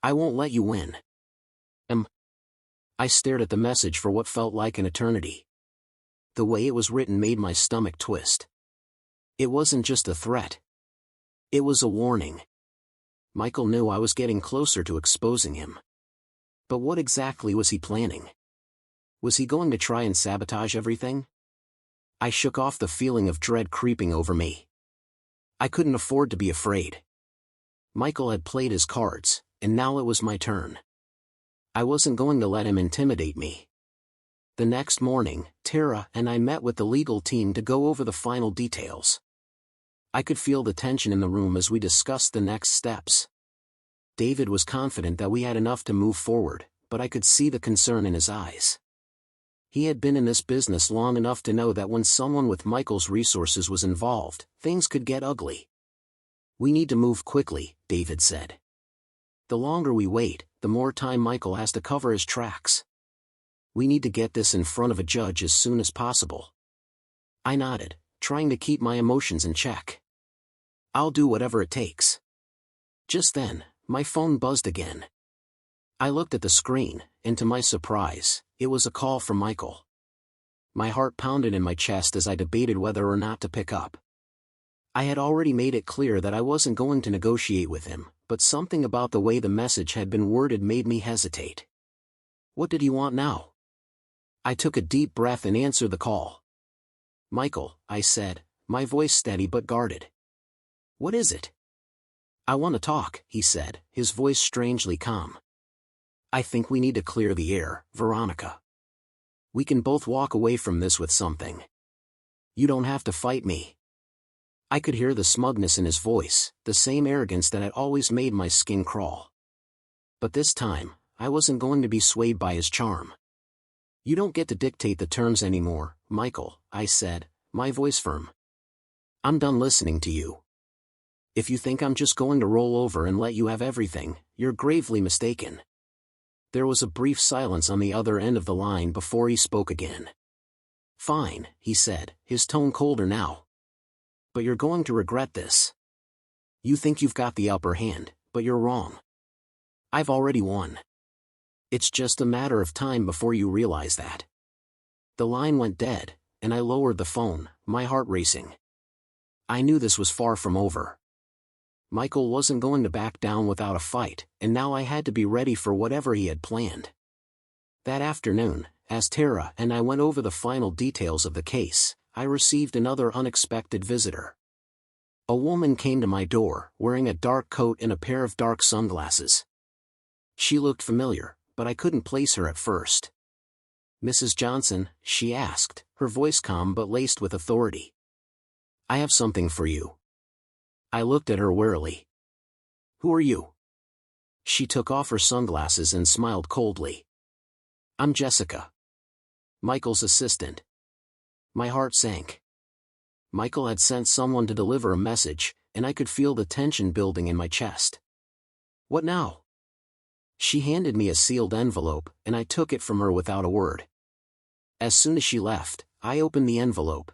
I won't let you win." I stared at the message for what felt like an eternity. The way it was written made my stomach twist. It wasn't just a threat. It was a warning. Michael knew I was getting closer to exposing him. But what exactly was he planning? Was he going to try and sabotage everything? I shook off the feeling of dread creeping over me. I couldn't afford to be afraid. Michael had played his cards, and now it was my turn. I wasn't going to let him intimidate me. The next morning, Tara and I met with the legal team to go over the final details. I could feel the tension in the room as we discussed the next steps. David was confident that we had enough to move forward, but I could see the concern in his eyes. He had been in this business long enough to know that when someone with Michael's resources was involved, things could get ugly. "We need to move quickly," David said. "The longer we wait, the more time Michael has to cover his tracks. We need to get this in front of a judge as soon as possible." I nodded, trying to keep my emotions in check. "I'll do whatever it takes." Just then, my phone buzzed again. I looked at the screen, and to my surprise, it was a call from Michael. My heart pounded in my chest as I debated whether or not to pick up. I had already made it clear that I wasn't going to negotiate with him, but something about the way the message had been worded made me hesitate. What did he want now? I took a deep breath and answered the call. "Michael," I said, my voice steady but guarded. "What is it?" "I want to talk," he said, his voice strangely calm. "I think we need to clear the air, Veronica. We can both walk away from this with something. You don't have to fight me." I could hear the smugness in his voice, the same arrogance that had always made my skin crawl. But this time, I wasn't going to be swayed by his charm. "You don't get to dictate the terms anymore, Michael," I said, my voice firm. "I'm done listening to you. If you think I'm just going to roll over and let you have everything, you're gravely mistaken." There was a brief silence on the other end of the line before he spoke again. "Fine," he said, his tone colder now. "But you're going to regret this. You think you've got the upper hand, but you're wrong. I've already won. It's just a matter of time before you realize that." The line went dead, and I lowered the phone, my heart racing. I knew this was far from over. Michael wasn't going to back down without a fight, and now I had to be ready for whatever he had planned. That afternoon, as Tara and I went over the final details of the case, I received another unexpected visitor. A woman came to my door, wearing a dark coat and a pair of dark sunglasses. She looked familiar, but I couldn't place her at first. "Mrs. Johnson?" she asked, her voice calm but laced with authority. "I have something for you." I looked at her warily. "Who are you?" She took off her sunglasses and smiled coldly. "I'm Jessica. Michael's assistant." My heart sank. Michael had sent someone to deliver a message, and I could feel the tension building in my chest. "What now?" She handed me a sealed envelope, and I took it from her without a word. As soon as she left, I opened the envelope.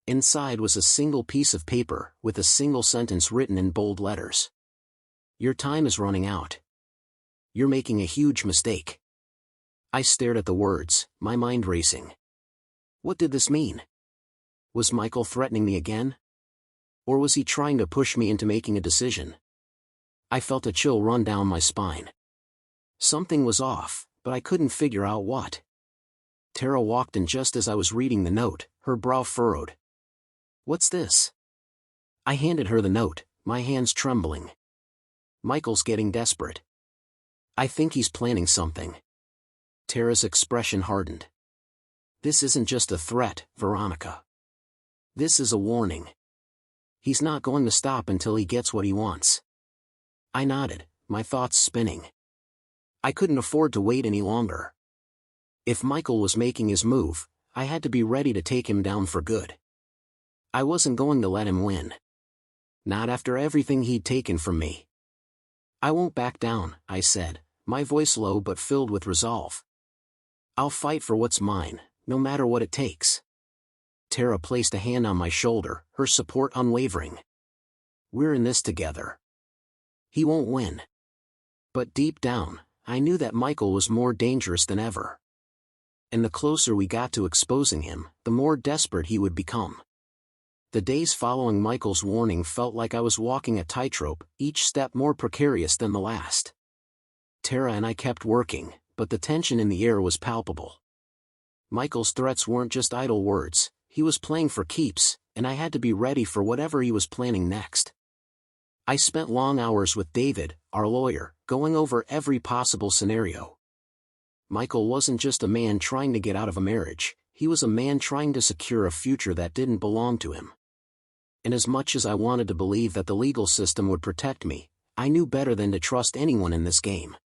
Inside was a single piece of paper, with a single sentence written in bold letters. "Your time is running out. You're making a huge mistake." I stared at the words, my mind racing. What did this mean? Was Michael threatening me again? Or was he trying to push me into making a decision? I felt a chill run down my spine. Something was off, but I couldn't figure out what. Tara walked in just as I was reading the note, her brow furrowed. "What's this?" I handed her the note, my hands trembling. "Michael's getting desperate. I think he's planning something." Tara's expression hardened. This isn't just a threat, Veronica. This is a warning. He's not going to stop until he gets what he wants. I nodded, my thoughts spinning. I couldn't afford to wait any longer. If Michael was making his move, I had to be ready to take him down for good. I wasn't going to let him win. Not after everything he'd taken from me. I won't back down, I said, my voice low but filled with resolve. I'll fight for what's mine, no matter what it takes. Tara placed a hand on my shoulder, her support unwavering. We're in this together. He won't win. But deep down, I knew that Michael was more dangerous than ever. And the closer we got to exposing him, the more desperate he would become. The days following Michael's warning felt like I was walking a tightrope, each step more precarious than the last. Tara and I kept working, but the tension in the air was palpable. Michael's threats weren't just idle words, he was playing for keeps, and I had to be ready for whatever he was planning next. I spent long hours with David, our lawyer, going over every possible scenario. Michael wasn't just a man trying to get out of a marriage, he was a man trying to secure a future that didn't belong to him. And as much as I wanted to believe that the legal system would protect me, I knew better than to trust anyone in this game.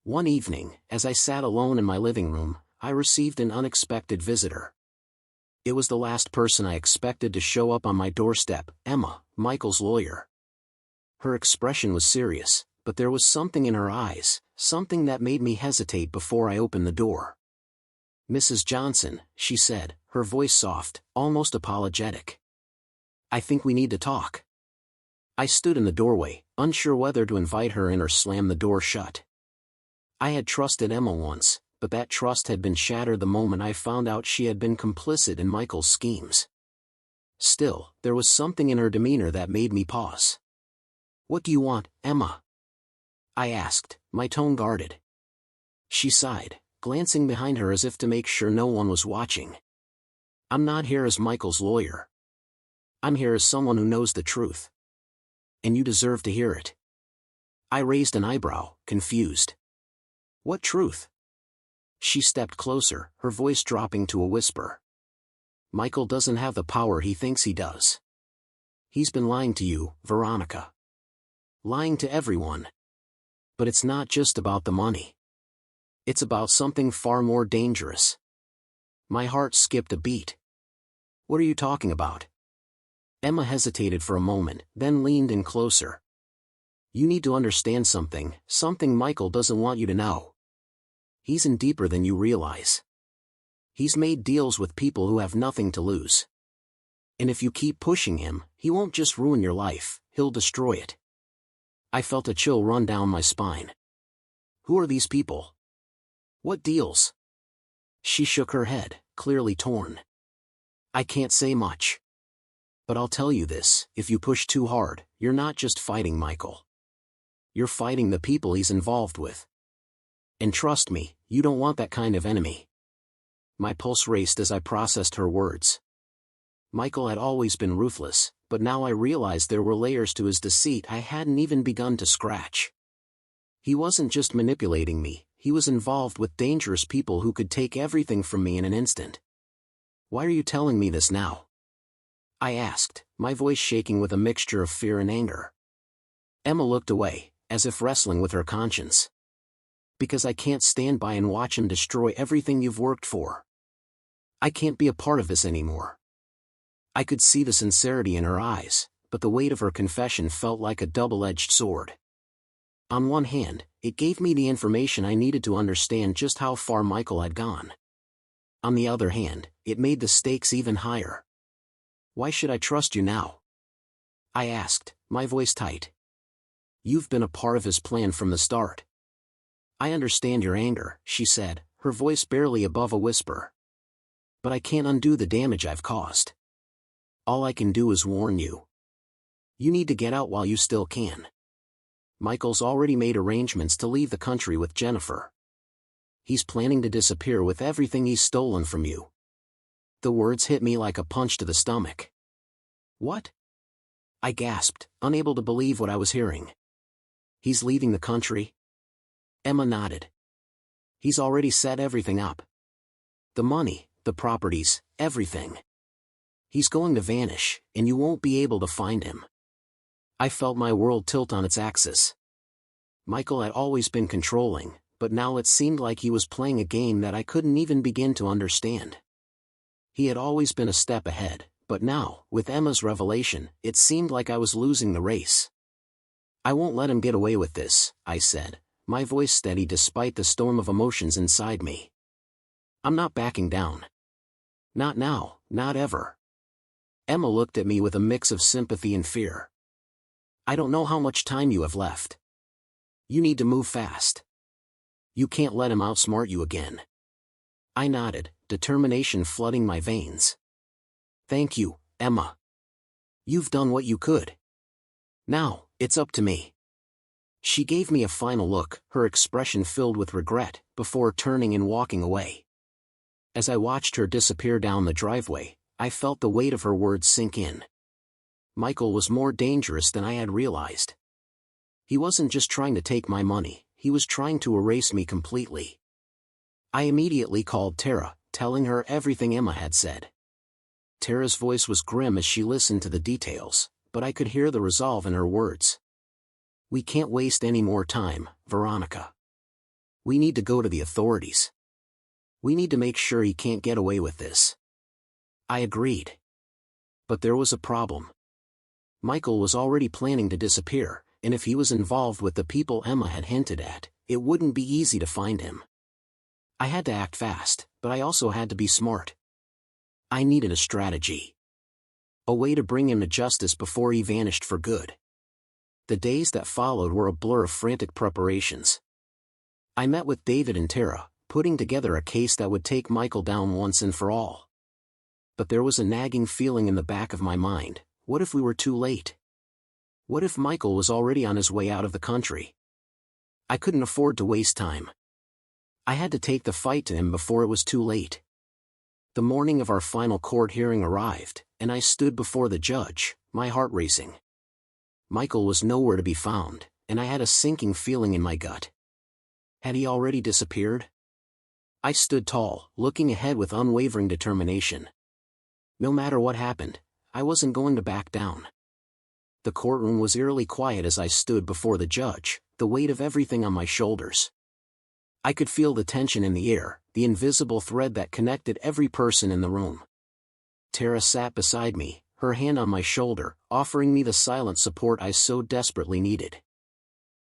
One evening, as I sat alone in my living room, I received an unexpected visitor. It was the last person I expected to show up on my doorstep, Emma, Michael's lawyer. Her expression was serious, but there was something in her eyes, something that made me hesitate before I opened the door. Mrs. Johnson, she said, her voice soft, almost apologetic. I think we need to talk. I stood in the doorway, unsure whether to invite her in or slam the door shut. I had trusted Emma once, but that trust had been shattered the moment I found out she had been complicit in Michael's schemes. Still, there was something in her demeanor that made me pause. What do you want, Emma? I asked, my tone guarded. She sighed, glancing behind her as if to make sure no one was watching. I'm not here as Michael's lawyer. I'm here as someone who knows the truth. And you deserve to hear it. I raised an eyebrow, confused. What truth? She stepped closer, her voice dropping to a whisper. Michael doesn't have the power he thinks he does. He's been lying to you, Veronica. Lying to everyone. But it's not just about the money. It's about something far more dangerous. My heart skipped a beat. What are you talking about? Emma hesitated for a moment, then leaned in closer. You need to understand something Michael doesn't want you to know. He's in deeper than you realize. He's made deals with people who have nothing to lose. And if you keep pushing him, he won't just ruin your life, he'll destroy it. I felt a chill run down my spine. Who are these people? What deals? She shook her head, clearly torn. I can't say much. But I'll tell you this, if you push too hard, you're not just fighting Michael. You're fighting the people he's involved with. And trust me, you don't want that kind of enemy. My pulse raced as I processed her words. Michael had always been ruthless, but now I realized there were layers to his deceit I hadn't even begun to scratch. He wasn't just manipulating me, he was involved with dangerous people who could take everything from me in an instant. Why are you telling me this now? I asked, my voice shaking with a mixture of fear and anger. Emma looked away, as if wrestling with her conscience. Because I can't stand by and watch him destroy everything you've worked for. I can't be a part of this anymore. I could see the sincerity in her eyes, but the weight of her confession felt like a double-edged sword. On one hand, it gave me the information I needed to understand just how far Michael had gone. On the other hand, it made the stakes even higher. Why should I trust you now? I asked, my voice tight. You've been a part of his plan from the start. I understand your anger, she said, her voice barely above a whisper. But I can't undo the damage I've caused. All I can do is warn you. You need to get out while you still can. Michael's already made arrangements to leave the country with Jennifer. He's planning to disappear with everything he's stolen from you. The words hit me like a punch to the stomach. What? I gasped, unable to believe what I was hearing. He's leaving the country? Emma nodded. He's already set everything up. The money, the properties, everything. He's going to vanish, and you won't be able to find him. I felt my world tilt on its axis. Michael had always been controlling, but now it seemed like he was playing a game that I couldn't even begin to understand. He had always been a step ahead, but now, with Emma's revelation, it seemed like I was losing the race. I won't let him get away with this, I said, my voice steady despite the storm of emotions inside me. I'm not backing down. Not now, not ever. Emma looked at me with a mix of sympathy and fear. I don't know how much time you have left. You need to move fast. You can't let him outsmart you again. I nodded, determination flooding my veins. Thank you, Emma. You've done what you could. Now, it's up to me. She gave me a final look, her expression filled with regret, before turning and walking away. As I watched her disappear down the driveway, I felt the weight of her words sink in. Michael was more dangerous than I had realized. He wasn't just trying to take my money, he was trying to erase me completely. I immediately called Tara, telling her everything Emma had said. Tara's voice was grim as she listened to the details, but I could hear the resolve in her words. We can't waste any more time, Veronica. We need to go to the authorities. We need to make sure he can't get away with this. I agreed. But there was a problem. Michael was already planning to disappear, and if he was involved with the people Emma had hinted at, it wouldn't be easy to find him. I had to act fast, but I also had to be smart. I needed a strategy. A way to bring him to justice before he vanished for good. The days that followed were a blur of frantic preparations. I met with David and Tara, putting together a case that would take Michael down once and for all. But there was a nagging feeling in the back of my mind, what if we were too late? What if Michael was already on his way out of the country? I couldn't afford to waste time. I had to take the fight to him before it was too late. The morning of our final court hearing arrived, and I stood before the judge, my heart racing. Michael was nowhere to be found, and I had a sinking feeling in my gut. Had he already disappeared? I stood tall, looking ahead with unwavering determination. No matter what happened, I wasn't going to back down. The courtroom was eerily quiet as I stood before the judge, the weight of everything on my shoulders. I could feel the tension in the air, the invisible thread that connected every person in the room. Tara sat beside me, her hand on my shoulder, offering me the silent support I so desperately needed.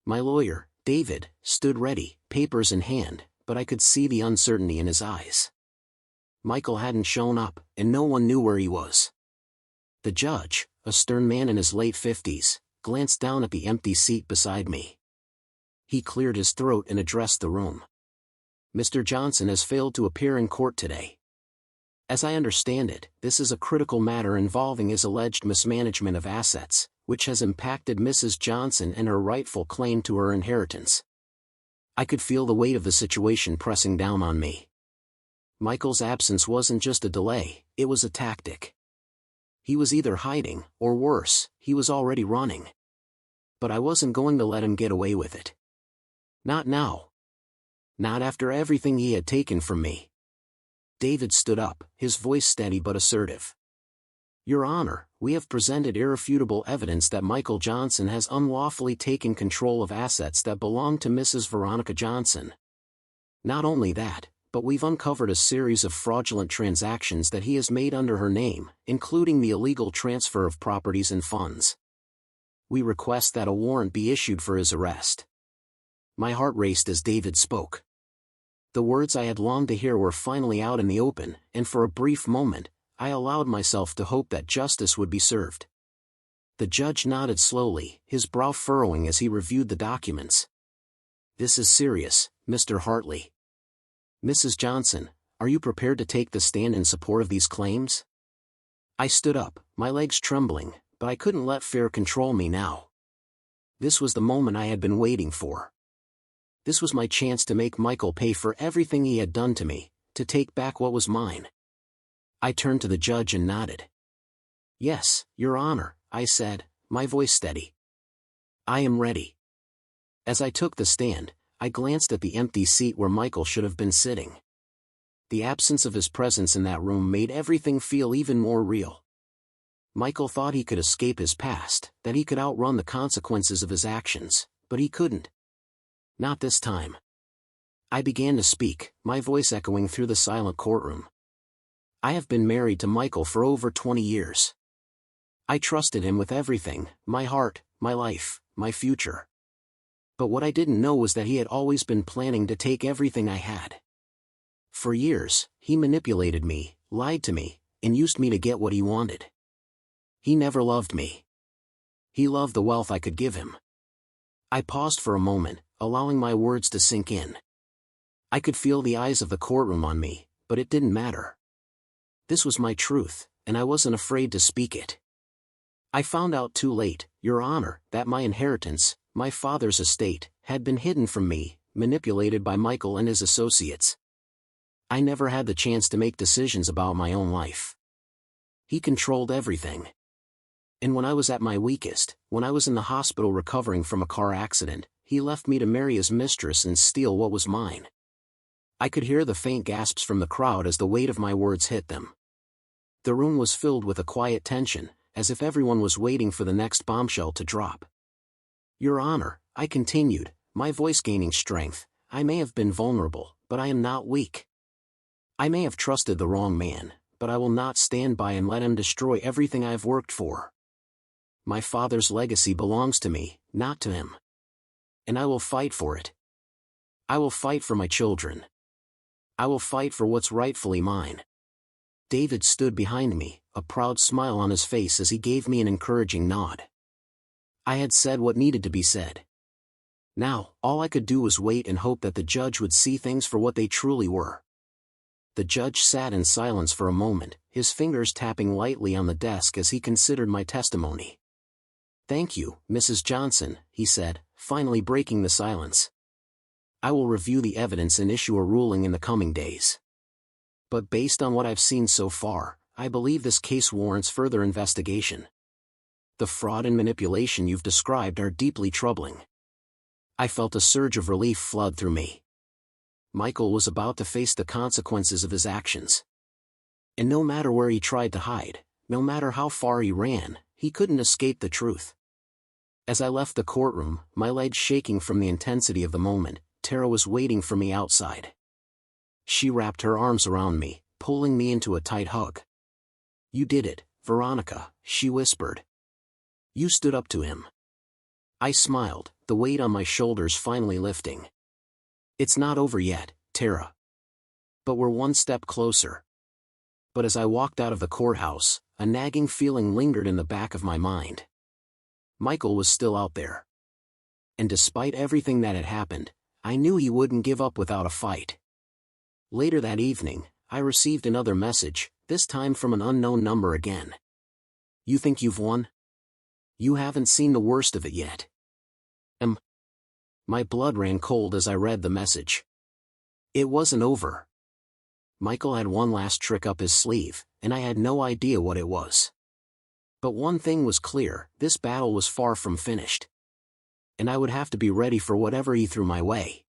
My lawyer, David, stood ready, papers in hand, but I could see the uncertainty in his eyes. Michael hadn't shown up, and no one knew where he was. The judge, a stern man in his late 50s, glanced down at the empty seat beside me. He cleared his throat and addressed the room. Mr. Johnson has failed to appear in court today. As I understand it, this is a critical matter involving his alleged mismanagement of assets, which has impacted Mrs. Johnson and her rightful claim to her inheritance. I could feel the weight of the situation pressing down on me. Michael's absence wasn't just a delay, it was a tactic. He was either hiding, or worse, he was already running. But I wasn't going to let him get away with it. Not now. Not after everything he had taken from me. David stood up, his voice steady but assertive. Your Honor, we have presented irrefutable evidence that Michael Johnson has unlawfully taken control of assets that belong to Mrs. Veronica Johnson. Not only that, but we've uncovered a series of fraudulent transactions that he has made under her name, including the illegal transfer of properties and funds. We request that a warrant be issued for his arrest. My heart raced as David spoke. The words I had longed to hear were finally out in the open, and for a brief moment, I allowed myself to hope that justice would be served. The judge nodded slowly, his brow furrowing as he reviewed the documents. This is serious, Mr. Hartley. Mrs. Johnson, are you prepared to take the stand in support of these claims? I stood up, my legs trembling, but I couldn't let fear control me now. This was the moment I had been waiting for. This was my chance to make Michael pay for everything he had done to me, to take back what was mine. I turned to the judge and nodded. Yes, Your Honor, I said, my voice steady. I am ready. As I took the stand, I glanced at the empty seat where Michael should have been sitting. The absence of his presence in that room made everything feel even more real. Michael thought he could escape his past, that he could outrun the consequences of his actions, but he couldn't. Not this time. I began to speak, my voice echoing through the silent courtroom. I have been married to Michael for over 20 years. I trusted him with everything, my heart, my life, my future. But what I didn't know was that he had always been planning to take everything I had. For years, he manipulated me, lied to me, and used me to get what he wanted. He never loved me. He loved the wealth I could give him. I paused for a moment, allowing my words to sink in. I could feel the eyes of the courtroom on me, but it didn't matter. This was my truth, and I wasn't afraid to speak it. I found out too late, Your Honor, that my inheritance, my father's estate, had been hidden from me, manipulated by Michael and his associates. I never had the chance to make decisions about my own life. He controlled everything. And when I was at my weakest, when I was in the hospital recovering from a car accident, he left me to marry his mistress and steal what was mine. I could hear the faint gasps from the crowd as the weight of my words hit them. The room was filled with a quiet tension, as if everyone was waiting for the next bombshell to drop. Your Honor, I continued, my voice gaining strength, I may have been vulnerable, but I am not weak. I may have trusted the wrong man, but I will not stand by and let him destroy everything I have worked for. My father's legacy belongs to me, not to him. And I will fight for it. I will fight for my children. I will fight for what's rightfully mine. David stood behind me, a proud smile on his face as he gave me an encouraging nod. I had said what needed to be said. Now, all I could do was wait and hope that the judge would see things for what they truly were. The judge sat in silence for a moment, his fingers tapping lightly on the desk as he considered my testimony. Thank you, Mrs. Johnson, he said, finally breaking the silence. I will review the evidence and issue a ruling in the coming days. But based on what I've seen so far, I believe this case warrants further investigation. The fraud and manipulation you've described are deeply troubling. I felt a surge of relief flood through me. Michael was about to face the consequences of his actions. And no matter where he tried to hide, no matter how far he ran, he couldn't escape the truth. As I left the courtroom, my legs shaking from the intensity of the moment, Tara was waiting for me outside. She wrapped her arms around me, pulling me into a tight hug. You did it, Veronica, she whispered. You stood up to him. I smiled, the weight on my shoulders finally lifting. It's not over yet, Tara. But we're one step closer. But as I walked out of the courthouse, a nagging feeling lingered in the back of my mind. Michael was still out there. And despite everything that had happened, I knew he wouldn't give up without a fight. Later that evening, I received another message, this time from an unknown number again. You think you've won? You haven't seen the worst of it yet. My blood ran cold as I read the message. It wasn't over. Michael had one last trick up his sleeve, and I had no idea what it was. But one thing was clear, this battle was far from finished. And I would have to be ready for whatever he threw my way.